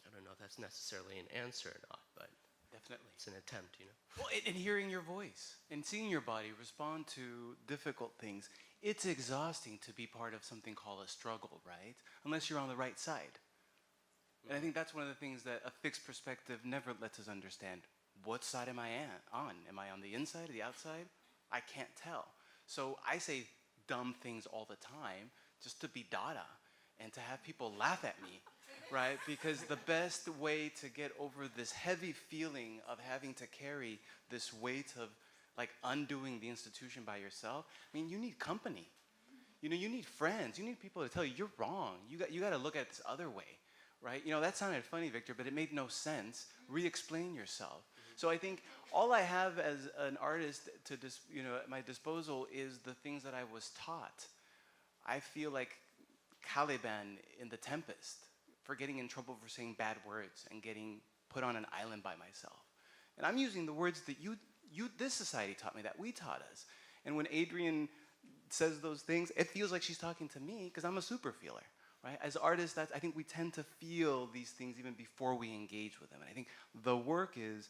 I don't know if that's necessarily an answer or not, but Definitely. it's an attempt, you know. Well, and hearing your voice and seeing your body respond to difficult things, it's exhausting to be part of something called a struggle, right? Unless you're on the right side. And I think that's one of the things that a fixed perspective never lets us understand. What side am I on? Am I on the inside or the outside? I can't tell. So I say dumb things all the time just to be Dada and to have people laugh at me, right? Because the best way to get over this heavy feeling of having to carry this weight of like undoing the institution by yourself, I mean, you need company. You know, you need friends. You need people to tell you, you're wrong. You got to look at it this other way, right? You know, that sounded funny, Victor, but it made no sense. Re-explain yourself. So I think all I have as an artist to at my disposal is the things that I was taught. I feel like Caliban in The Tempest for getting in trouble for saying bad words and getting put on an island by myself. And I'm using the words that this society taught me, that we taught us. And when Adrian says those things, it feels like she's talking to me because I'm a super feeler, right? As artists, I think we tend to feel these things even before we engage with them. And I think the work is,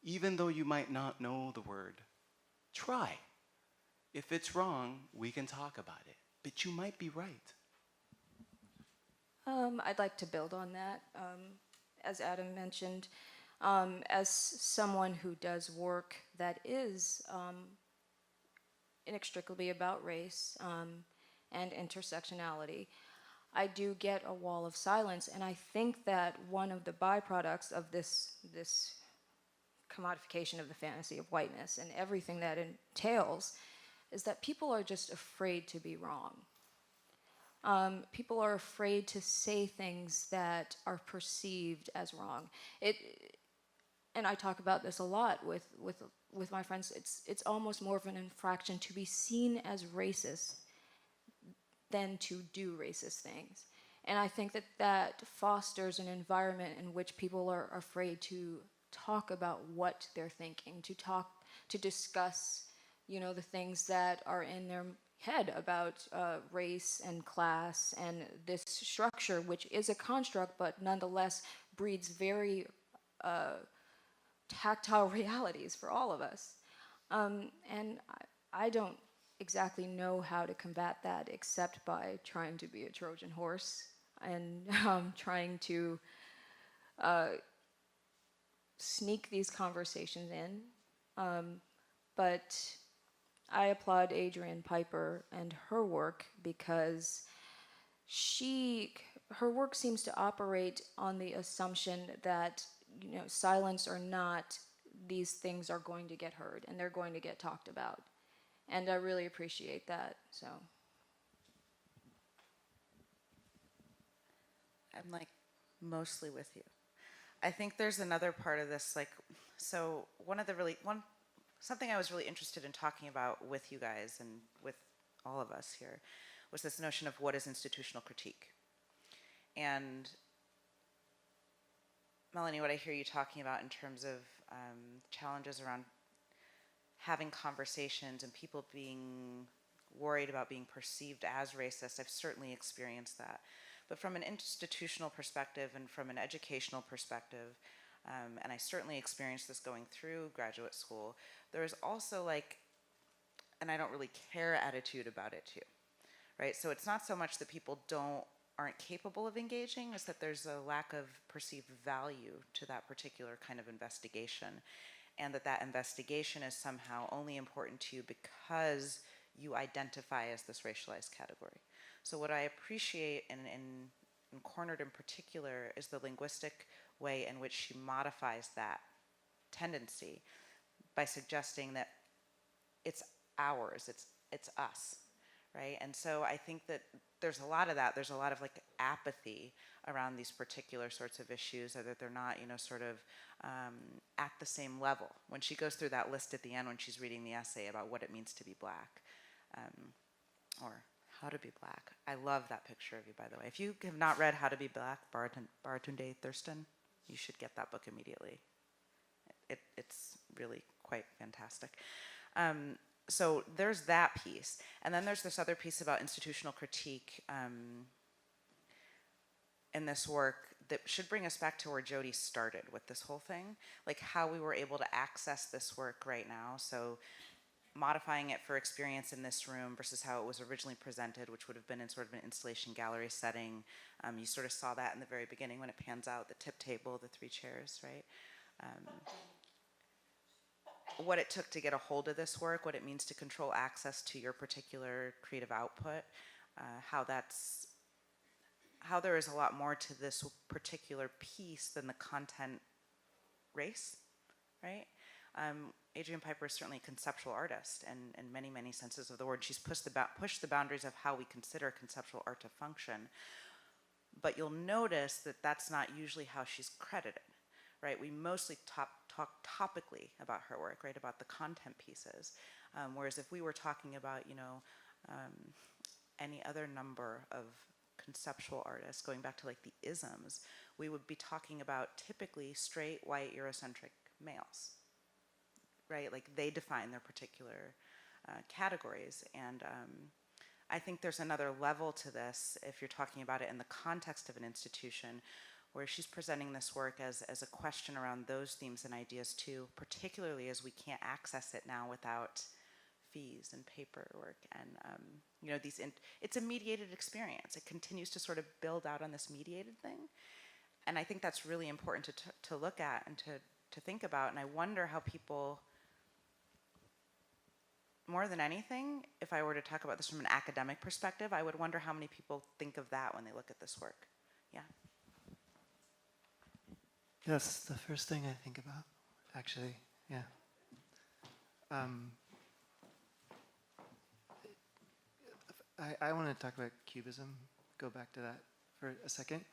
even though you might not know the word, try. If it's wrong, we can talk about it. But you might be right. I'd like to build on that. As Adam mentioned, as someone who does work that is inextricably about race and intersectionality, I do get a wall of silence, and I think that one of the byproducts of this commodification of the fantasy of whiteness and everything that entails is that people are just afraid to be wrong. People are afraid to say things that are perceived as wrong. And I talk about this a lot with my friends. It's almost more of an infraction to be seen as racist than to do racist things. And I think that fosters an environment in which people are afraid to talk about what they're thinking, to discuss, the things that are in their head about race and class and this structure, which is a construct, but nonetheless breeds very tactile realities for all of us. And I don't exactly know how to combat that except by trying to be a Trojan horse and trying to sneak these conversations in. But I applaud Adrian Piper and her work because her work seems to operate on the assumption that, silence or not, these things are going to get heard and they're going to get talked about. And I really appreciate that, so. I'm like mostly with you. I think there's another part of this, so something I was really interested in talking about with you guys and with all of us here was this notion of what is institutional critique. And Melanie, what I hear you talking about in terms of challenges around having conversations and people being worried about being perceived as racist, I've certainly experienced that. But from an institutional perspective and from an educational perspective, and I certainly experienced this going through graduate school, there is also and I don't really care attitude about it too, right? So it's not so much that people aren't capable of engaging, it's that there's a lack of perceived value to that particular kind of investigation, and that investigation is somehow only important to you because you identify as this racialized category. So what I appreciate in Cornered in particular is the linguistic way in which she modifies that tendency by suggesting that it's ours, it's us, right? And so I think that there's a lot of that. There's a lot of like apathy around these particular sorts of issues, or that they're not, sort of at the same level. When she goes through that list at the end when she's reading the essay about what it means to be black, or how to be black. I love that picture of you, by the way. If you have not read How to Be Black, Baratunde Thurston, you should get that book immediately. It's really quite fantastic. So there's that piece. And then there's this other piece about institutional critique in this work that should bring us back to where Jody started with this whole thing, like how we were able to access this work right now. So modifying it for experience in this room versus how it was originally presented, which would have been in sort of an installation gallery setting. You sort of saw that in the very beginning when it pans out, the tip table, the 3 chairs, right? What it took to get a hold of this work, what it means to control access to your particular creative output, how there is a lot more to this particular piece than the content race, right? Adrian Piper is certainly a conceptual artist, and in many, many senses of the word. She's pushed the boundaries of how we consider conceptual art to function. But you'll notice that that's not usually how she's credited, right? We mostly talk topically about her work, right? About the content pieces. Whereas if we were talking about, any other number of conceptual artists, going back to like the isms, we would be talking about typically straight, white, Eurocentric males, right? Like they define their particular categories. And I think there's another level to this if you're talking about it in the context of an institution, where she's presenting this work as a question around those themes and ideas too, particularly as we can't access it now without fees and paperwork. And it's a mediated experience. It continues to sort of build out on this mediated thing. And I think that's really important to look at and to think about. And I wonder how people, more than anything, if I were to talk about this from an academic perspective, I would wonder how many people think of that when they look at this work. Yeah. That's the first thing I think about, actually, yeah. I want to talk about Cubism, go back to that for a second.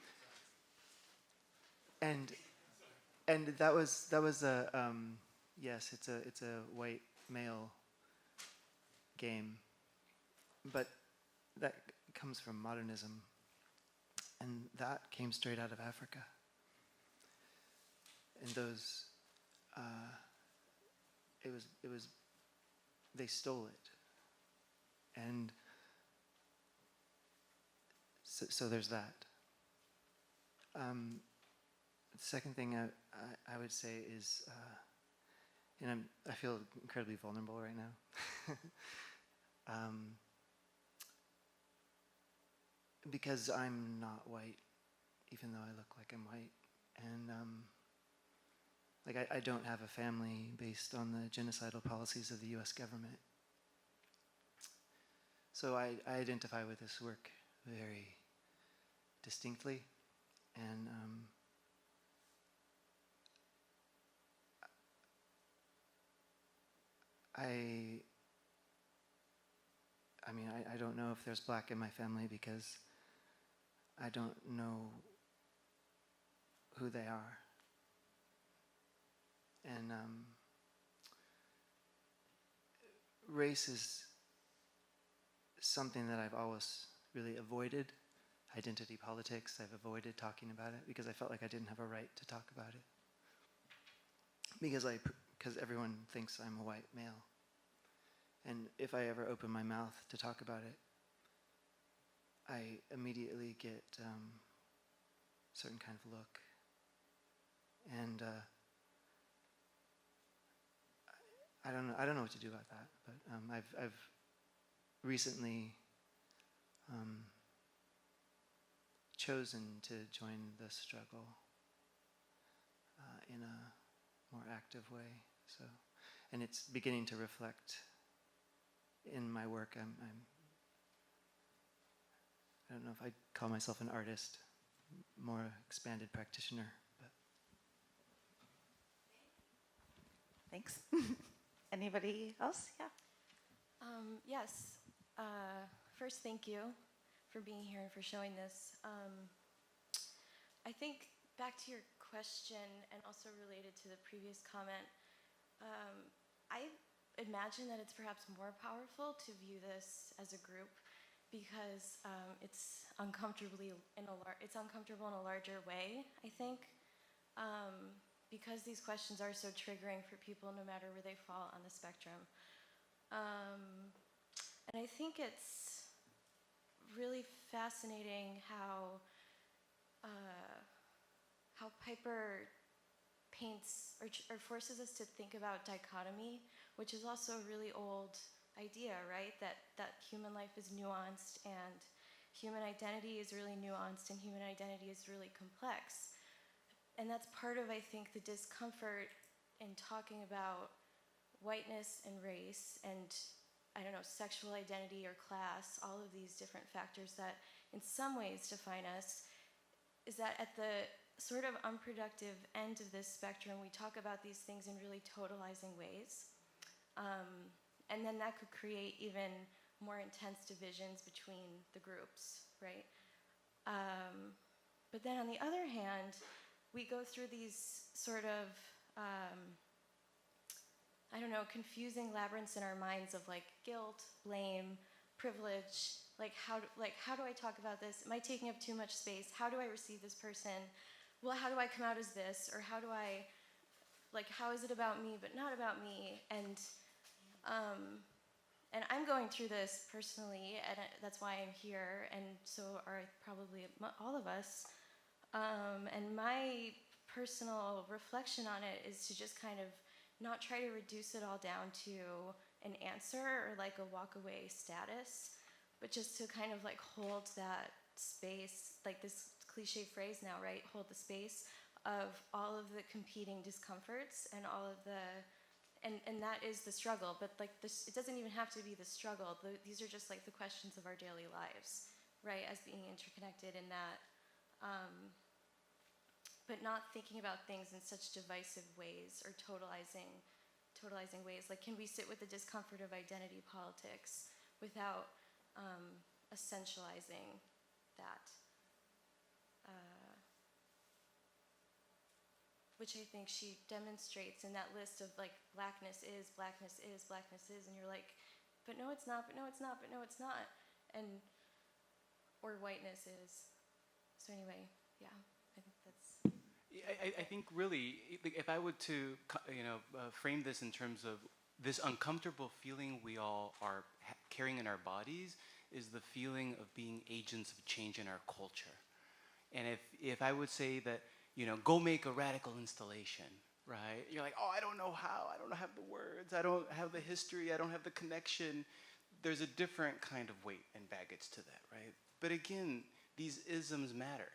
And that was a, yes, it's a white male game, but that comes from modernism, and that came straight out of Africa. And those, they stole it. And so there's that. The second thing I would say is, and I feel incredibly vulnerable right now, because I'm not white, even though I look like I'm white, and I don't have a family based on the genocidal policies of the U.S. government. So I identify with this work very distinctly, and I don't know if there's black in my family because I don't know who they are. And race is something that I've always really avoided. Identity politics, I've avoided talking about it because I felt like I didn't have a right to talk about it. Because everyone thinks I'm a white male. And if I ever open my mouth to talk about it, I immediately get a certain kind of look. And I don't know what to do about that, but I've recently chosen to join the struggle in a more active way. So, and it's beginning to reflect in my work. I don't know if I'd call myself an artist, more expanded practitioner, but. Thanks. Anybody else? Yeah. Yes. first, thank you for being here and for showing this. I think back to your question and also related to the previous comment, I imagine that it's perhaps more powerful to view this as a group because it's uncomfortable in a larger way, I think, because these questions are so triggering for people no matter where they fall on the spectrum. And I think it's really fascinating how Piper paints or forces us to think about dichotomy, which is also a really old idea, right? That human life is nuanced and human identity is really nuanced and human identity is really complex. And that's part of, I think, the discomfort in talking about whiteness and race and, I don't know, sexual identity or class, all of these different factors that in some ways define us, is that at the sort of unproductive end of this spectrum, we talk about these things in really totalizing ways. And then that could create even more intense divisions between the groups, right? But then on the other hand, we go through these sort of, I don't know, confusing labyrinths in our minds of like guilt, blame, privilege, like how do I talk about this? Am I taking up too much space? How do I receive this person? Well, how do I come out as this? Or how is it about me but not about me? And I'm going through this personally, and that's why I'm here, and so are probably all of us. And my personal reflection on it is to just kind of not try to reduce it all down to an answer or like a walk away status, but just to kind of like hold that space, like this cliche phrase now, right? Hold the space of all of the competing discomforts and all of the, and that is the struggle, but like this, it doesn't even have to be the struggle. These are just like the questions of our daily lives, right? As being interconnected in that, but not thinking about things in such divisive ways or totalizing ways. Like, can we sit with the discomfort of identity politics without essentializing that? Which I think she demonstrates in that list of like blackness is, blackness is, blackness is, and you're like, but no it's not, but no it's not, but no it's not, and or whiteness is. So anyway, yeah, I think that's. I think really, if I were to frame this in terms of this uncomfortable feeling we all are carrying in our bodies is the feeling of being agents of change in our culture. And if I would say that, go make a radical installation, right? You're like, oh, I don't know how, I don't have the words, I don't have the history, I don't have the connection. There's a different kind of weight and baggage to that, right? But again, these isms matter.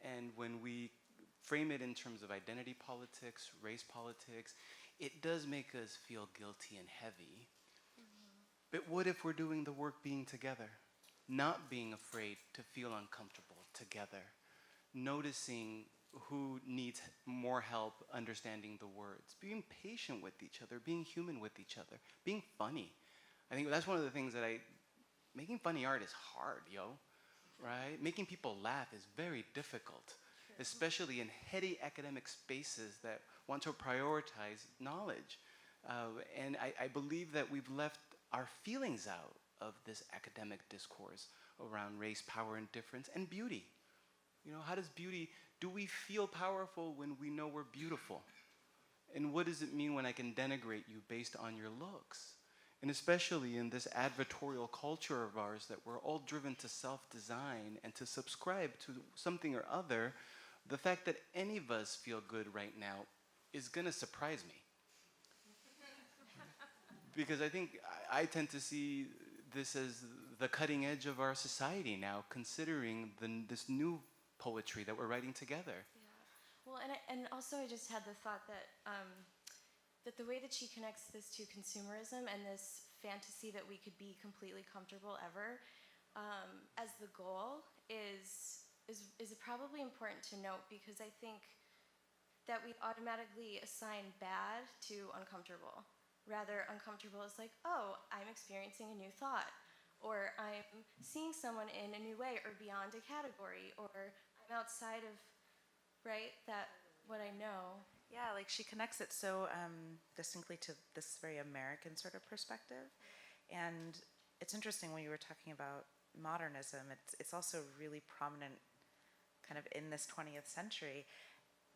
And when we frame it in terms of identity politics, race politics, it does make us feel guilty and heavy. Mm-hmm. But what if we're doing the work being together? Not being afraid to feel uncomfortable together. Noticing who needs more help understanding the words, being patient with each other, being human with each other, being funny. I think that's one of the things that making funny art is hard, right? Making people laugh is very difficult, especially in heady academic spaces that want to prioritize knowledge. And I believe that we've left our feelings out of this academic discourse around race, power, and difference, and beauty. How does beauty, do we feel powerful when we know we're beautiful? And what does it mean when I can denigrate you based on your looks? And especially in this advertorial culture of ours that we're all driven to self-design and to subscribe to something or other, the fact that any of us feel good right now is gonna surprise me. Because I think I tend to see this as the cutting edge of our society now, considering this new poetry that we're writing together. Yeah. Well, and also I just had the thought that that the way that she connects this to consumerism and this fantasy that we could be completely comfortable ever as the goal is probably important to note, because I think that we automatically assign bad to uncomfortable. Rather, uncomfortable is like, oh, I'm experiencing a new thought, or I'm seeing someone in a new way, or beyond a category, or I'm outside of, right, that what I know. Yeah, like she connects it so distinctly to this very American sort of perspective. And it's interesting when you were talking about modernism, it's also really prominent kind of in this 20th century,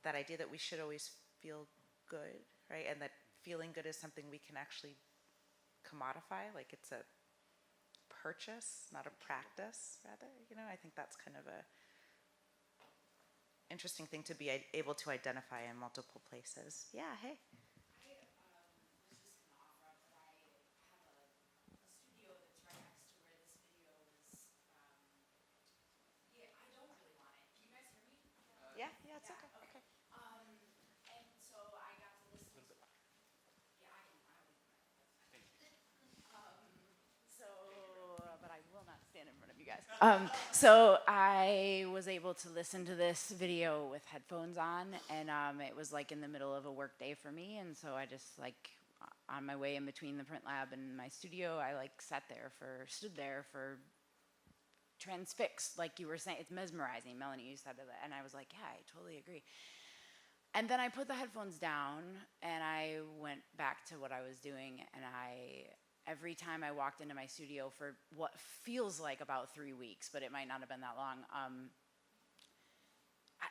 that idea that we should always feel good, right? And that feeling good is something we can actually commodify, like it's a purchase, not a practice, rather. You know, I think that's kind of a interesting thing to be able to identify in multiple places. Yeah, hey. Yeah, yeah, it's okay. Okay. But I will not stand in front of you guys. So I was able to listen to this video with headphones on, and it was like in the middle of a work day for me, and so I just like on my way in between the print lab and my studio, I like stood there for transfixed, like you were saying. It's mesmerizing, Melanie, you said that, and I was like, yeah, I totally agree. And then I put the headphones down and I went back to what I was doing, and every time I walked into my studio for what feels like about 3 weeks, but it might not have been that long,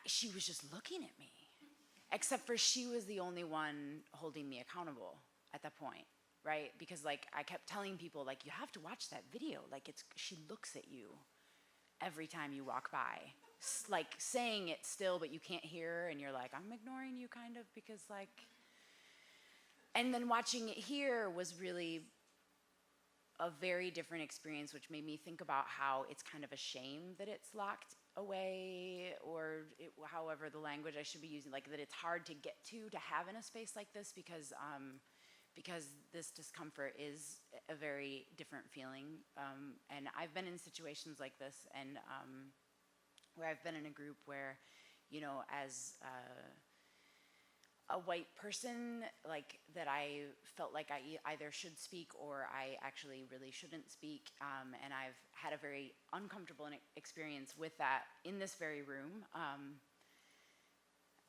she was just looking at me. Except for she was the only one holding me accountable at that point, right? Because like I kept telling people, like, you have to watch that video. Like she looks at you every time you walk by. Like saying it still, but you can't hear her, and you're like, I'm ignoring you kind of, because like, and then watching it here was really a very different experience, which made me think about how it's kind of a shame that it's locked away, or however the language I should be using, like that it's hard to get to have in a space like this, because this discomfort is a very different feeling. And I've been in situations like this, and where I've been in a group where, you know, as a white person, like that I felt like I either should speak or I actually really shouldn't speak, and I've had a very uncomfortable experience with that in this very room.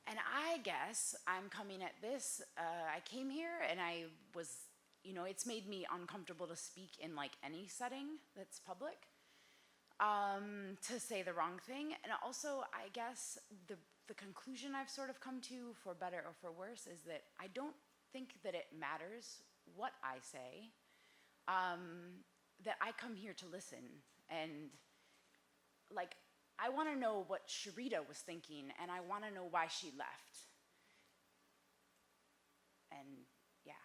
And I guess I'm coming at this, I came here and I was, you know, it's made me uncomfortable to speak in like any setting that's public, to say the wrong thing. And also, I guess the conclusion I've sort of come to, for better or for worse, is that I don't think that it matters what I say, that I come here to listen. And like, I want to know what Sharita was thinking, and I want to know why she left. And yeah,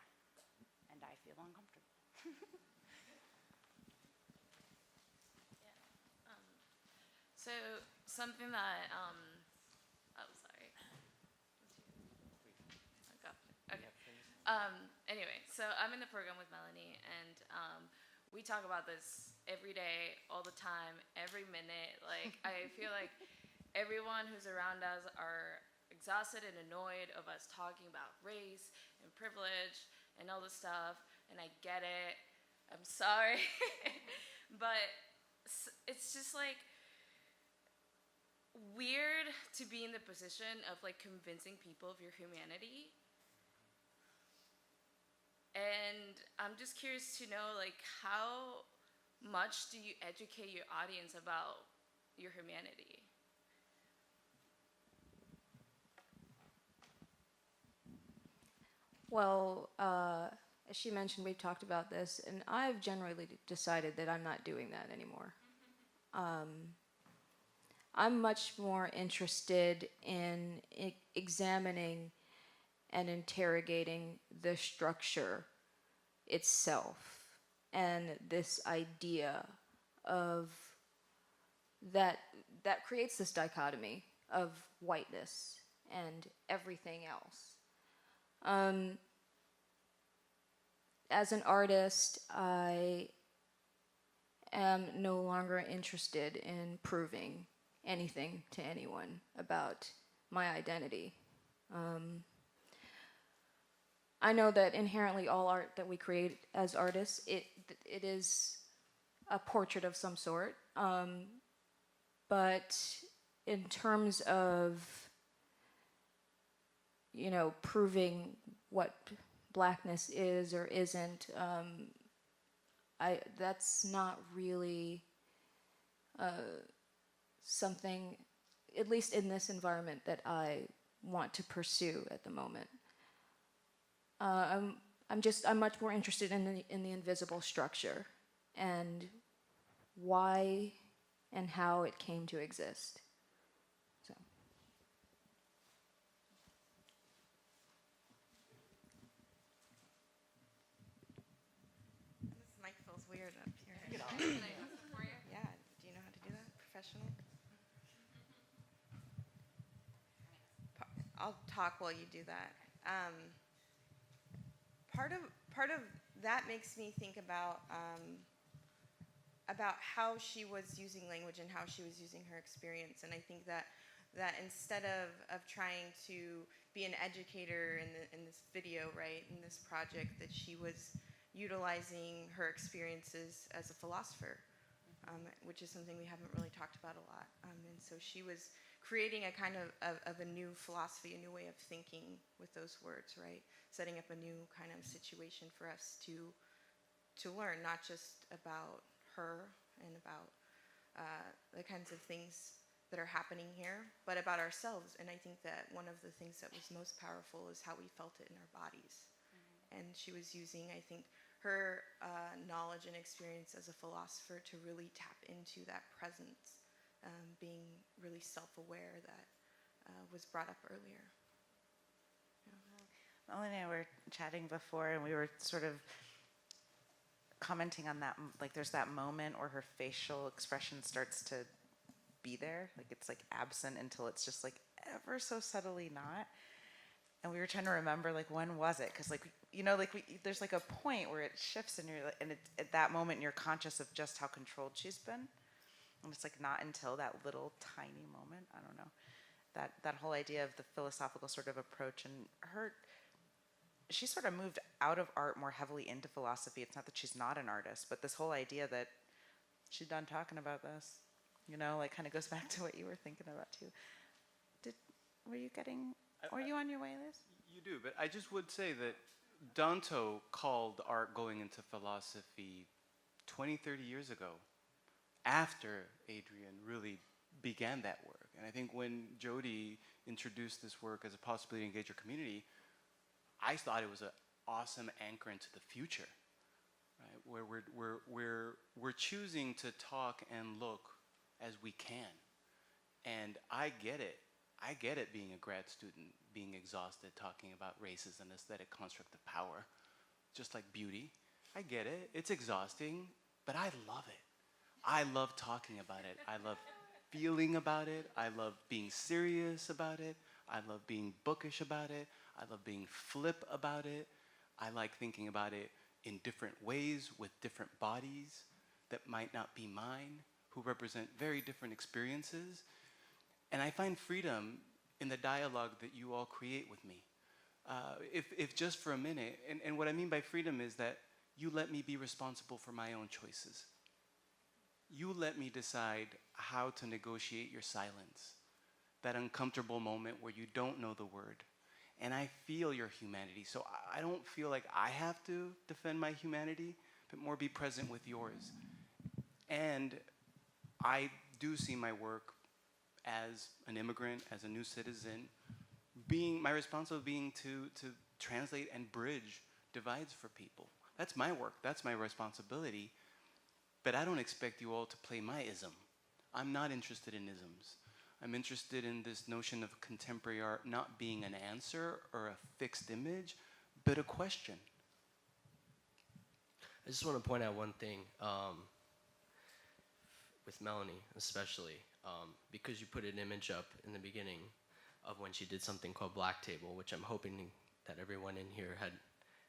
and I feel uncomfortable. So something that, oh, sorry. Okay. Anyway, so I'm in the program with Melanie, and we talk about this every day, all the time, every minute. Like, I feel like everyone who's around us are exhausted and annoyed of us talking about race and privilege and all this stuff, and I get it. I'm sorry. But it's just like weird to be in the position of like convincing people of your humanity. And I'm just curious to know, like, how much do you educate your audience about your humanity? Well, as she mentioned, we've talked about this, and I've generally decided that I'm not doing that anymore. I'm much more interested in examining and interrogating the structure itself, and this idea of that creates this dichotomy of whiteness and everything else. As an artist, I am no longer interested in proving anything to anyone about my identity. I know that inherently all art that we create as artists, it is a portrait of some sort. But in terms of, proving what blackness is or isn't, that's not really something, at least in this environment, that I want to pursue at the moment. I'm much more interested in the invisible structure and why and how it came to exist. So. This mic feels weird up here. Yeah, do you know how to do that professionally? I'll talk while you do that. Part of that makes me think about how she was using language and how she was using her experience. And I think that instead of trying to be an educator in this video, right, in this project, that she was utilizing her experiences as a philosopher, which is something we haven't really talked about a lot. And so she was creating a kind of a new philosophy, a new way of thinking with those words, right? Setting up a new kind of situation for us to learn, not just about her and about the kinds of things that are happening here, but about ourselves. And I think that one of the things that was most powerful is how we felt it in our bodies. And she was using, I think, her knowledge and experience as a philosopher to really tap into that presence, being really self-aware, that was brought up earlier. Melanie and I were chatting before, and we were sort of commenting on that, like there's that moment where her facial expression starts to be there, like it's like absent until it's just like ever so subtly not. And we were trying to remember, like, when was it? Because, like, there's like a point where it shifts, and at that moment you're conscious of just how controlled she's been, and it's like not until that little tiny moment. I don't know, that whole idea of the philosophical sort of approach, and she sort of moved out of art more heavily into philosophy. It's not that she's not an artist, but this whole idea that she's done talking about this, like kind of goes back to what you were thinking about too. Were you on your way, Liz? You do, but I just would say that Danto called art going into philosophy 20, 30 years ago, after Adrian really began that work. And I think when Jody introduced this work as a possibility to engage your community, I thought it was an awesome anchor into the future, right? Where we're choosing to talk and look as we can. And I get it. I get it being a grad student, being exhausted, talking about race as an aesthetic construct of power, just like beauty. I get it. It's exhausting, but I love it. I love talking about it. I love feeling about it. I love being serious about it. I love being bookish about it. I love being flip about it. I like thinking about it in different ways with different bodies that might not be mine, who represent very different experiences. And I find freedom in the dialogue that you all create with me. If just for a minute, and what I mean by freedom is that you let me be responsible for my own choices. You let me decide how to negotiate your silence, that uncomfortable moment where you don't know the word. And I feel your humanity, so I don't feel like I have to defend my humanity, but more be present with yours. And I do see my work as an immigrant, as a new citizen, my responsibility being to translate and bridge divides for people. That's my work, that's my responsibility, but I don't expect you all to play my ism. I'm not interested in isms. I'm interested in this notion of contemporary art not being an answer or a fixed image, but a question. I just want to point out one thing, with Melanie especially, because you put an image up in the beginning of when she did something called Black Table, which I'm hoping that everyone in here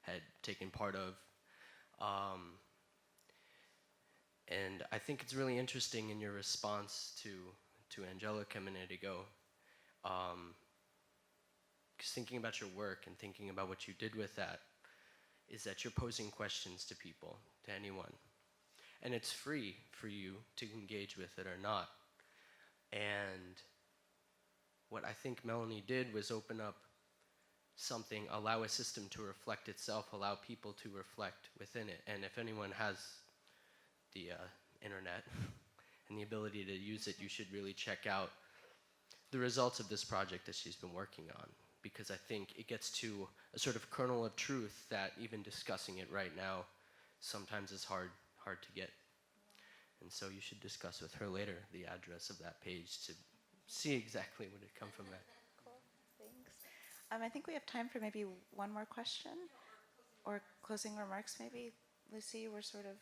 had taken part of. And I think it's really interesting in your response to Angelica a minute ago, because thinking about your work and thinking about what you did with that is that you're posing questions to people, to anyone. and it's free for you to engage with it or not. And what I think Melanie did was open up something, allow a system to reflect itself, allow people to reflect within it. And if anyone has the internet and the ability to use it, you should really check out the results of this project that she's been working on, because I think it gets to a sort of kernel of truth that even discussing it right now sometimes is hard to get. And so you should discuss with her later the address of that page to see exactly what had come from that. Cool, thanks. I think we have time for maybe one more question or closing remarks maybe. Lucy, we're sort of...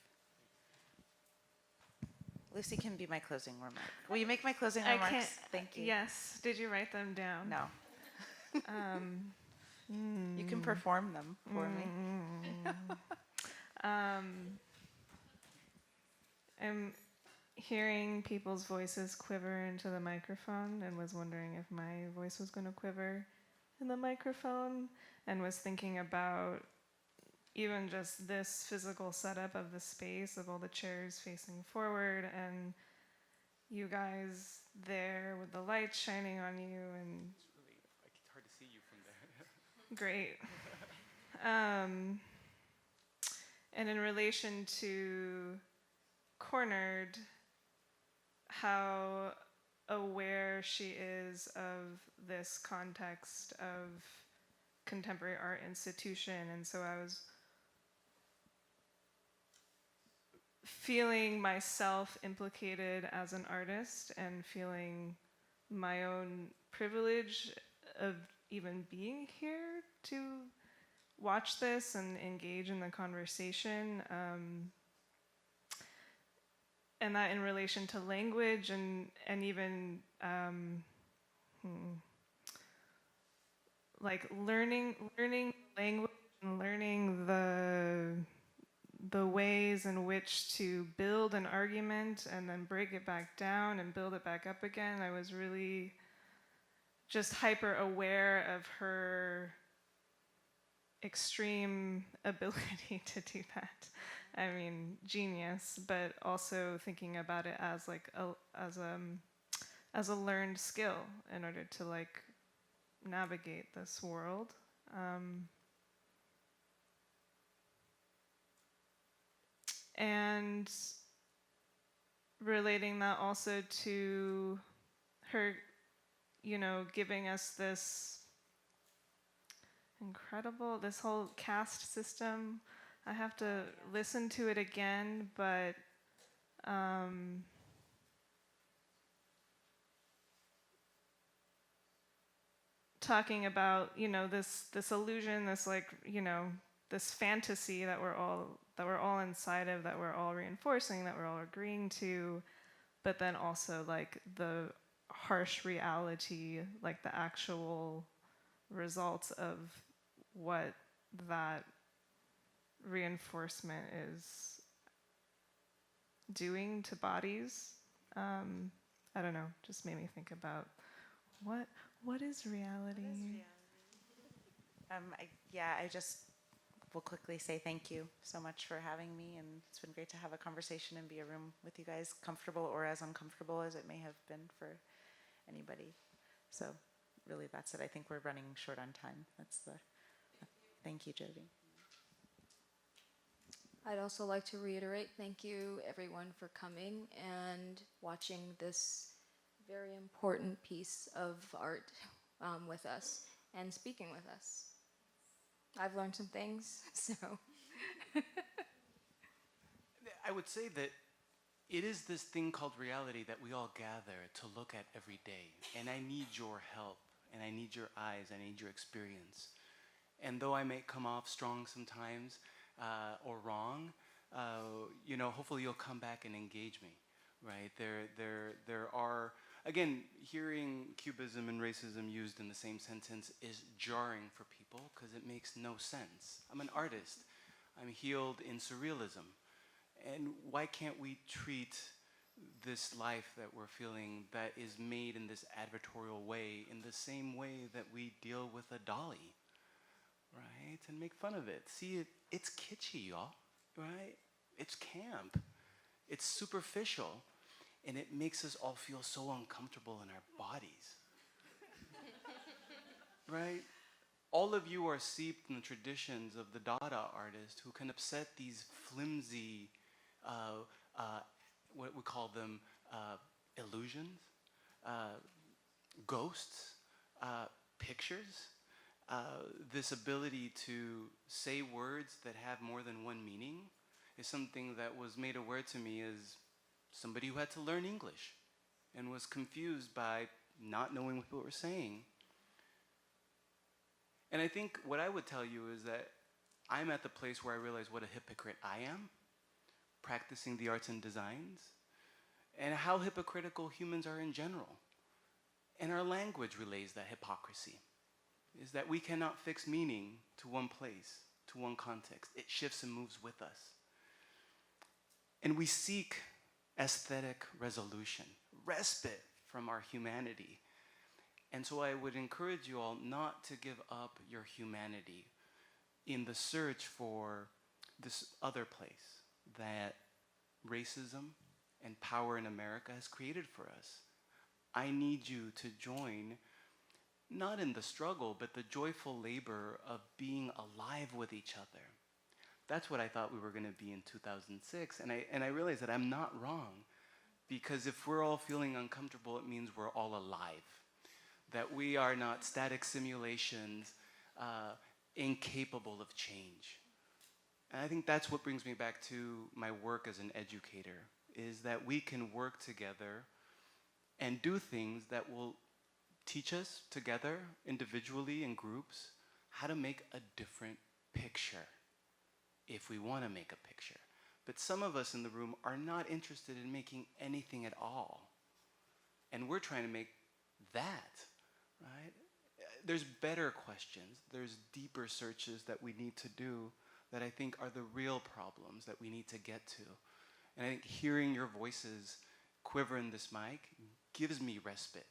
Lucy can be my closing remark. Will you make my closing I remarks? can't. Thank you. Yes. Did you write them down? No. You can perform them for me. I'm hearing people's voices quiver into the microphone and was wondering if my voice was going to quiver in the microphone, and was thinking about even just this physical setup of the space, of all the chairs facing forward and you guys there with the lights shining on you, and It's really, like, it's hard to see you from there. great. And in relation to Cornered, how aware she is of this context of contemporary art institution. And so I was feeling myself implicated as an artist and feeling my own privilege of even being here to watch this and engage in the conversation. And that in relation to language and even like learning language and learning the ways in which to build an argument and then break it back down and build it back up again. I was really just hyper aware of her extreme ability to do that. I mean, genius, but also thinking about it as like as a learned skill in order to like navigate this world. And relating that also to her, you know, giving us this this whole caste system. I have to listen to it again, but talking about, you know, this illusion, this like, you know, this fantasy that we're all inside of, that we're all reinforcing, that we're all agreeing to, but then also like the harsh reality, like the actual results of what that reinforcement is doing to bodies. I don't know, just made me think about what is reality? I just will quickly say thank you so much for having me, and it's been great to have a conversation and be a room with you guys, comfortable or as uncomfortable as it may have been for anybody. So really that's it. I think we're running short on time. Thank you, Jody. I'd also like to reiterate thank you everyone for coming and watching this very important piece of art with us and speaking with us. I've learned some things, so. I would say that it is this thing called reality that we all gather to look at every day. And I need your help, and I need your eyes, I need your experience. And though I may come off strong sometimes or wrong, you know, hopefully you'll come back and engage me, right? There are, again, hearing cubism and racism used in the same sentence is jarring for people because it makes no sense. I'm an artist. I'm healed in surrealism. And why can't we treat this life that we're feeling that is made in this advertorial way in the same way that we deal with a dolly, right? And make fun of it. See, it's kitschy, y'all, right? It's camp. It's superficial, and it makes us all feel so uncomfortable in our bodies. Right? All of you are seeped in the traditions of the Dada artist who can upset these flimsy, what we call them, illusions, ghosts, pictures, this ability to say words that have more than one meaning is something that was made aware to me as somebody who had to learn English and was confused by not knowing what people were saying. And I think what I would tell you is that I'm at the place where I realize what a hypocrite I am, practicing the arts and designs, and how hypocritical humans are in general. And our language relays that hypocrisy, is that we cannot fix meaning to one place, to one context. It shifts and moves with us. And we seek aesthetic resolution, respite from our humanity. And so I would encourage you all not to give up your humanity in the search for this other place that racism and power in America has created for us. I need you to join, not in the struggle, but the joyful labor of being alive with each other. That's what I thought we were going to be in 2006, and I realized that I'm not wrong, because if we're all feeling uncomfortable, it means we're all alive, that we are not static simulations, incapable of change. And I think that's what brings me back to my work as an educator, is that we can work together and do things that will teach us together, individually, in groups, how to make a different picture, if we want to make a picture. But some of us in the room are not interested in making anything at all. And we're trying to make that, right? There's better questions. There's deeper searches that we need to do that I think are the real problems that we need to get to. And I think hearing your voices quiver in this mic gives me respite.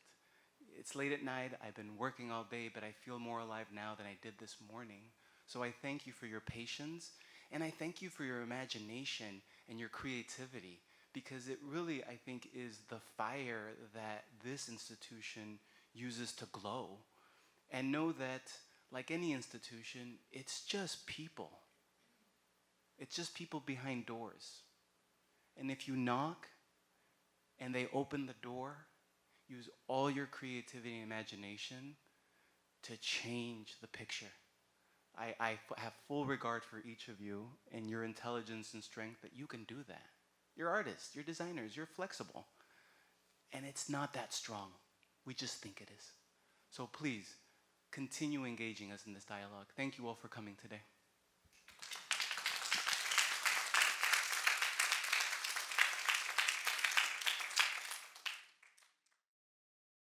It's late at night, I've been working all day, but I feel more alive now than I did this morning. So I thank you for your patience, and I thank you for your imagination and your creativity, because it really, I think, is the fire that this institution uses to glow. And know that, like any institution, it's just people. It's just people behind doors. And if you knock and they open the door, use all your creativity and imagination to change the picture. I have full regard for each of you and your intelligence and strength that you can do that. You're artists, you're designers, you're flexible. And it's not that strong. We just think it is. So please, continue engaging us in this dialogue. Thank you all for coming today.